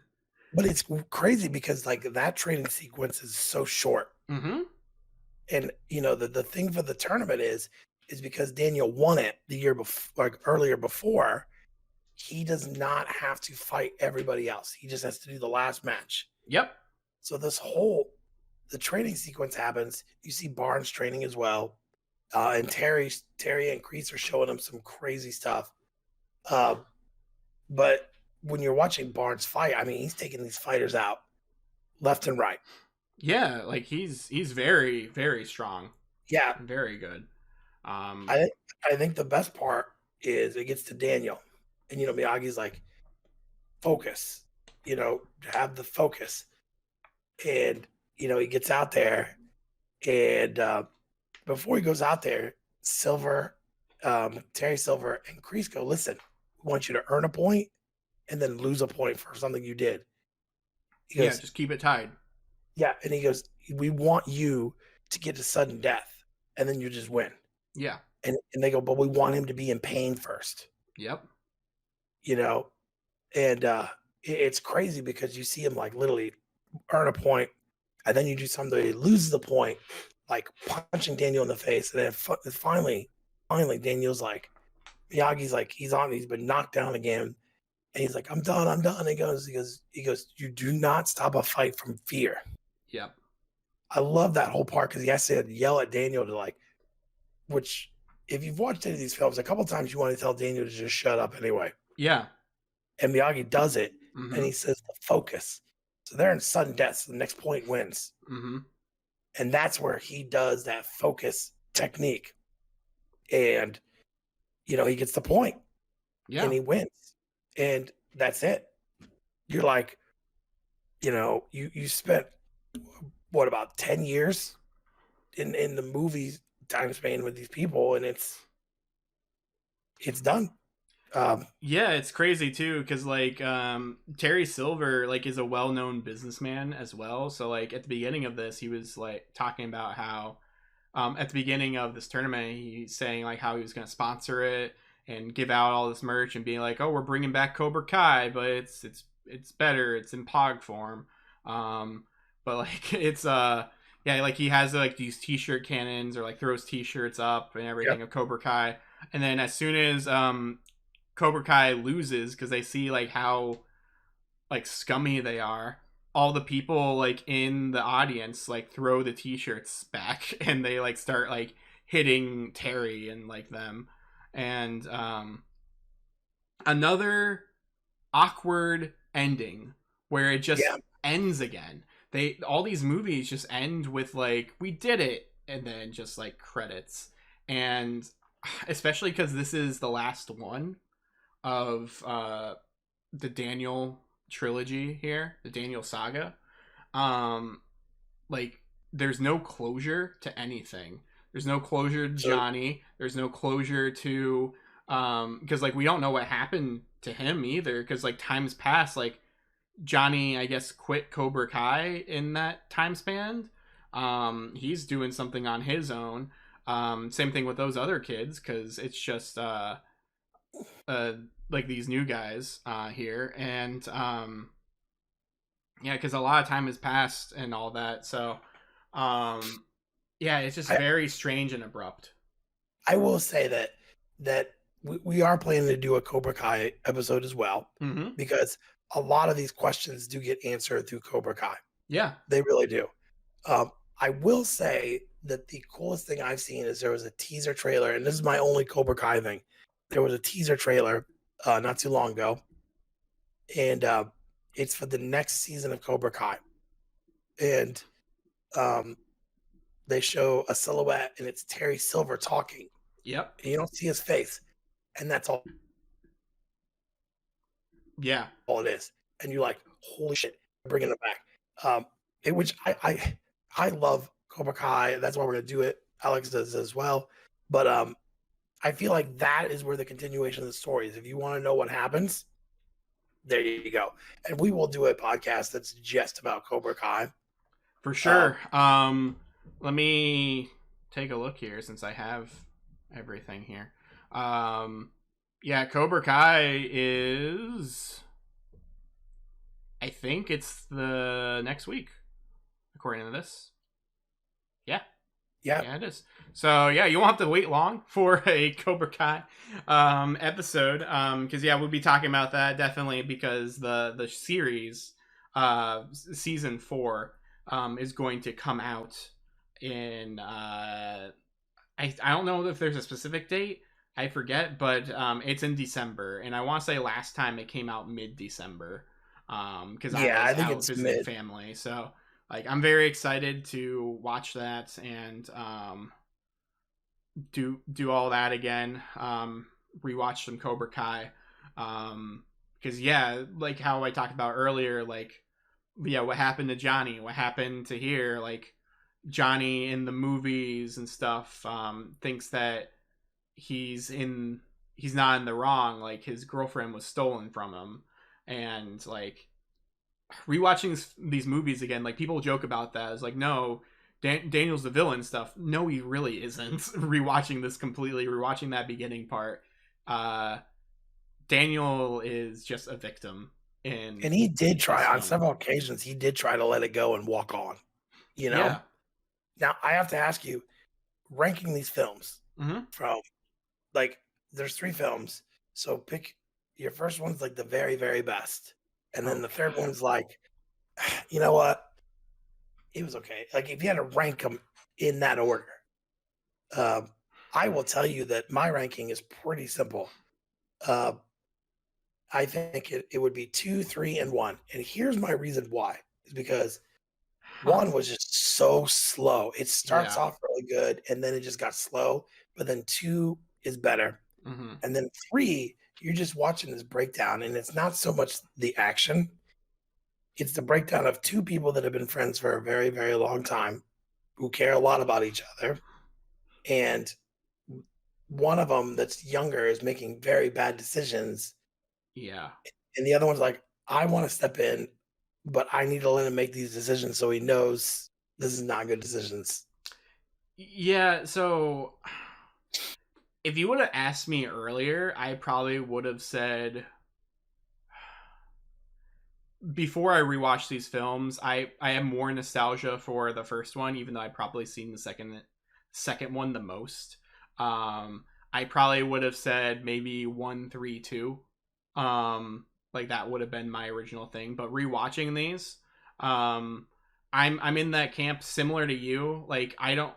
but it's crazy because like that training sequence is so short. Mm-hmm. And the thing for the tournament is because Daniel won it the year before, like earlier before, he does not have to fight everybody else. He just has to do the last match. Yep. So the training sequence happens. You see Barnes training as well, and Terry and Kreese are showing him some crazy stuff. Uh, but when you're watching Barnes fight, I mean, he's taking these fighters out left and right. Yeah, like he's very very strong, Yeah, very good. Um, I I think the best part is it gets to Daniel, and Miyagi's like, focus, have the focus, and he gets out there, and before he goes out there, Silver, Terry Silver, and Kreese go, listen, we want you to earn a point and then lose a point for something you did. He yeah, goes, just keep it tied. yeah, and he goes, we want you to get to sudden death, and then you just win. Yeah. And they go, but we want him to be in pain first, Yep. you know, and it's crazy because you see him like literally earn a point, and then you do something that he loses the point, like punching Daniel in the face, and then finally, Daniel's like, Miyagi's like, he's been knocked down again, and he's like, I'm done, I'm done. He goes, you do not stop a fight from fear. Yep. I love that whole part because he has to yell at Daniel to like, which if you've watched any of these films, a couple times you want to tell Daniel to just shut up anyway. Yeah. And Miyagi does it, and Mm-hmm. he says to focus. So they're in sudden death. So the next point wins. Mm-hmm. And that's where he does that focus technique. And, he gets the point and Yeah. he wins. And that's it. You're like, you spent what about 10 years in the movie time span with these people, and it's done. Yeah, it's crazy too because like Terry Silver like is a well-known businessman as well. So like at the beginning of this, he was like talking about how at the beginning of this tournament, he's saying like how he was going to sponsor it and give out all this merch and being like, "Oh, we're bringing back Cobra Kai, but it's better. It's in Pog form." But like it's yeah, like he has like these T-shirt cannons or like throws T-shirts up and Yep. everything of Cobra Kai, and then as soon as Cobra Kai loses because they see like how like scummy they are, all the people like in the audience like throw the t-shirts back and they like start like hitting Terry and like them. And another awkward ending where it just Yeah, ends again. They all these movies just end with like we did it and then just like credits. And especially cuz this is the last one of the Daniel trilogy here, the Daniel saga. Um like there's no closure to anything. There's no closure to so Johnny. There's no closure to because like we don't know what happened to him either because like time's passed. Like Johnny, I guess, quit Cobra Kai in that time span. He's doing something on his own. Same thing with those other kids because it's just uh like these new guys here and yeah, because a lot of time has passed and all that. So um yeah, it's just I very strange and abrupt. I will say that we are planning to do a Cobra Kai episode as well, Mm-hmm. because a lot of these questions do get answered through Cobra Kai. Yeah. They really do. Um, I will say that the coolest thing I've seen is there was a teaser trailer, and this is my only Cobra Kai thing. There was a teaser trailer not too long ago, and it's for the next season of Cobra Kai. And um, they show a silhouette, and it's Terry Silver talking, Yep. and you don't see his face, and that's Yeah. all it is. And you're like, holy shit, bringing it back. Which I love Cobra Kai. That's why we're gonna do it. Alex does as well. But I feel like that is where the continuation of the story is. If you want to know what happens, there you go. And we will do a podcast that's just about Cobra Kai. For Um, sure. Let me take a look here since I have everything here. Um, yeah, Cobra Kai is. I think it's the next week, according to this. Yeah, yeah, yeah, it is. So yeah, you won't have to wait long for a Cobra Kai episode. Because yeah, we'll be talking about that definitely because the series, season 4, is going to come out in I don't know if there's a specific date. I forget, but it's in December, and I want to say last time it came out mid December, because I yeah. was I think out it's visiting mid. family. So like I'm very excited to watch that and do all that again. Rewatch some Cobra Kai, because yeah, like how I talked about earlier, like yeah, what happened to Johnny? What happened to here? Like Johnny in the movies and stuff thinks that he's in he's not in the wrong. Like his girlfriend was stolen from him, and like rewatching these movies again, like people joke about that. It's like no, Daniel's the villain stuff. No, he really isn't. Rewatching this completely, rewatching that beginning part, uh, Daniel is just a victim in And he did try this on film. several occasions. He did try to let it go and walk on. You know. Yeah. Now I have to ask you, ranking these films Mm-hmm. from like there's 3 films, so pick your first one's like the very, very best, and then the third Okay. one's like, you know what? It was okay. Like if you had to rank them in that order, um, I will tell you that my ranking is pretty simple. Uh, I think it would be 2, 3, and 1, and here's my reason why, is because Huh. 1 was just so slow. It starts Yeah. off really good, and then it just got slow, but then 2 is better. Mm-hmm. And then 3, you're just watching this breakdown, and it's not so much the action, it's the breakdown of 2 people that have been friends for a very, very long time, who care a lot about each other, and one of them that's younger is making very bad decisions, Yeah. and the other one's like, "I wanna step in, but I need to let him make these decisions so he knows this is not good decisions." Yeah. So if you would have asked me earlier, I probably would have said before I rewatched these films, I have more nostalgia for the first one, even though I've probably seen the second one the most. I probably would have said maybe 1, 3, 2. Like that would have been my original thing. But rewatching these, I'm in that camp similar to you. Like I don't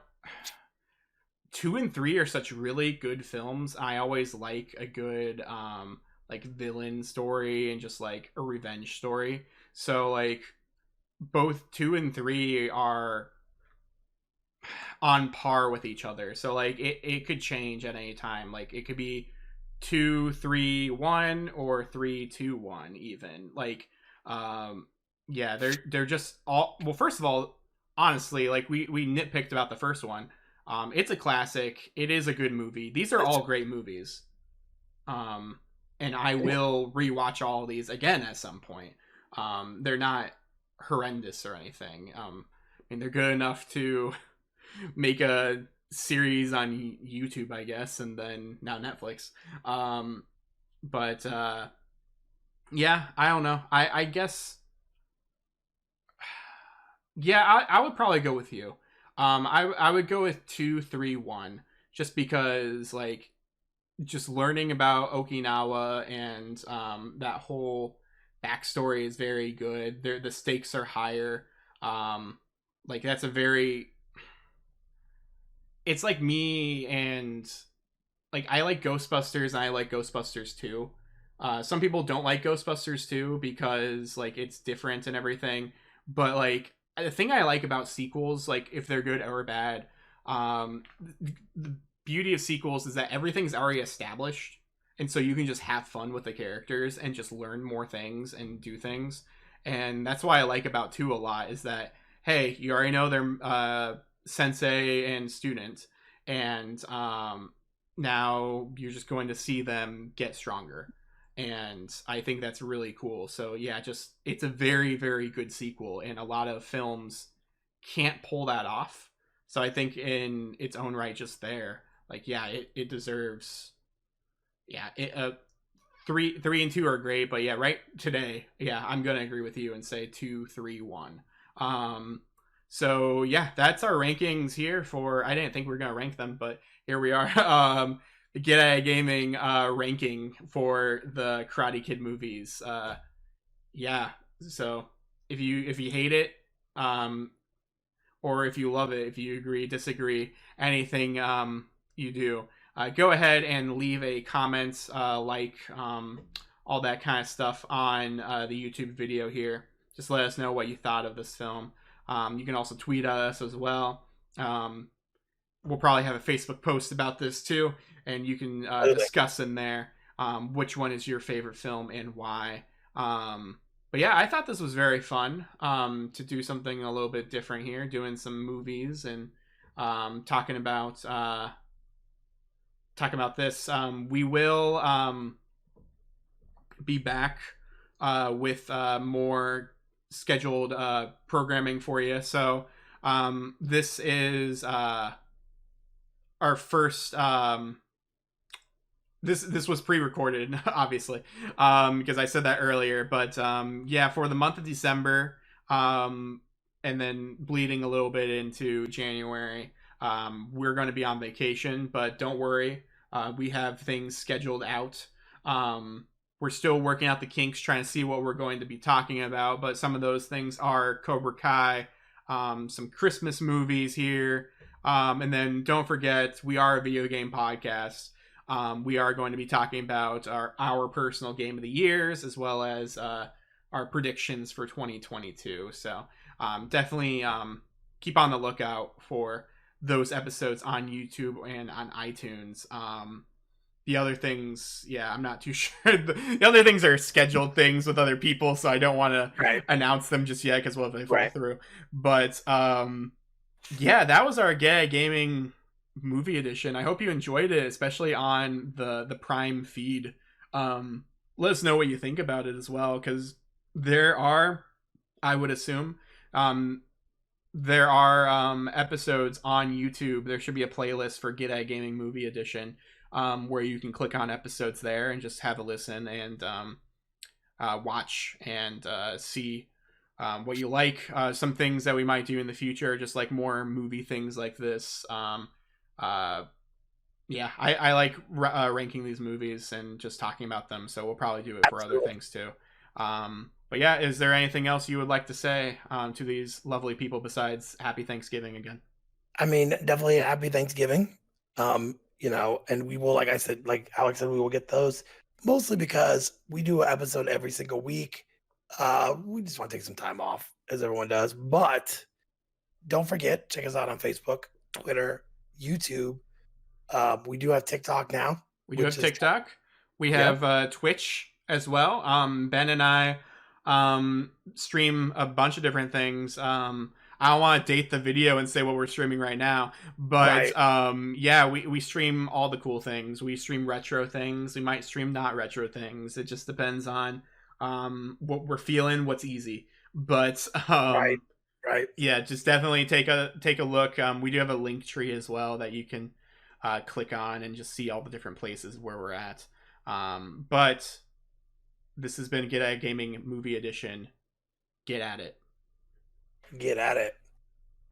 2 and 3 are such really good films. I always like a good like villain story and just like a revenge story. So like both 2 and 3 are on par with each other. So like it could change at any time. Like it could be 2-3-1 or 3-2-1 even. Like um yeah, they're just all well, first of all, honestly, like we nitpicked about the first one. It's a classic. It is a good movie. These are It's all great movies. Um and I will rewatch all of these again at some point. They're not horrendous or anything. I mean, they're good enough to make a series on YouTube, I guess, and then now Netflix. Um, but yeah, I don't know. I guess yeah, I would probably go with you. I would go with 2-3-1 just because like just learning about Okinawa and that whole backstory is very good. The stakes are higher. Like that's a very it's like me and like I like Ghostbusters and I like Ghostbusters 2. Some people don't like Ghostbusters 2 because like it's different and everything. But like the thing I like about sequels, like if they're good or bad, the beauty of sequels is that everything's already established, and so you can just have fun with the characters and just learn more things and do things. And that's why I like about 2 a lot is that hey, you already know their sensei and student, and now you're just going to see them get stronger, and I think that's really cool. So yeah, just it's a very very good sequel, and a lot of films can't pull that off. So I think in its own right, just there, like yeah, it deserves yeah it 3 and 2 are great, but yeah, right today, yeah, I'm gonna agree with you and say 2-3-1. Um, so yeah, that's our rankings here for. I didn't think we were gonna rank them, but here we are. The Get At Gaming ranking for the Karate Kid movies. Yeah, so if you hate it, um, or if you love it, if you agree, disagree, anything you do, go ahead and leave a comment, like all that kind of stuff on the YouTube video here. Just let us know what you thought of this film. You can also tweet at us as well. We'll probably have a Facebook post about this too, and you can discuss in there which one is your favorite film and why. But yeah, I thought this was very fun to do something a little bit different here, doing some movies and talking about this. We will be back with more scheduled programming for you. So this is our first. This was pre-recorded, obviously, because I said that earlier. But yeah, for the month of December, and then bleeding a little bit into January, we're going to be on vacation. But don't worry, we have things scheduled out. We're still working out the kinks, trying to see what we're going to be talking about. But some of those things are Cobra Kai, some Christmas movies here, and then don't forget, we are a video game podcast. We are going to be talking about our personal game of the years as well as our predictions for 2022. So definitely keep on the lookout for those episodes on YouTube and on iTunes. The other things, yeah, I'm not too sure. The other things are scheduled things with other people, so I don't want to announce them just yet because what if they fall through? But yeah, that was our Gay Gaming movie edition. I hope you enjoyed it, especially on the Prime feed. Let us know what you think about it as well, because there are, I would assume, there are episodes on YouTube. There should be a playlist for Get At Gaming movie edition, where you can click on episodes there and just have a listen and watch and see what you like. Some things that we might do in the future, just like more movie things like this. Yeah, I like ranking these movies and just talking about them, so we'll probably do it for other things too. But yeah, is there anything else you would like to say to these lovely people besides Happy Thanksgiving again? I mean, definitely happy Thanksgiving. And we will, like I said, like Alex said, we will get those mostly because we do an episode every single week. We just want to take some time off, as everyone does. But don't forget, check us out on Facebook, Twitter, YouTube. We do have TikTok now, We do which have is TikTok. We yep, have Twitch as well. Ben and I stream a bunch of different things. I don't want to date the video and say what we're streaming right now, but right, yeah, we stream all the cool things. We stream retro things. We might stream not retro things. It just depends on what we're feeling, what's easy. But right, right. yeah, just definitely take a look. We do have a link tree as well that you can click on and just see all the different places where we're at. But this has been Get At Gaming Movie Edition. Get at it. Get at it.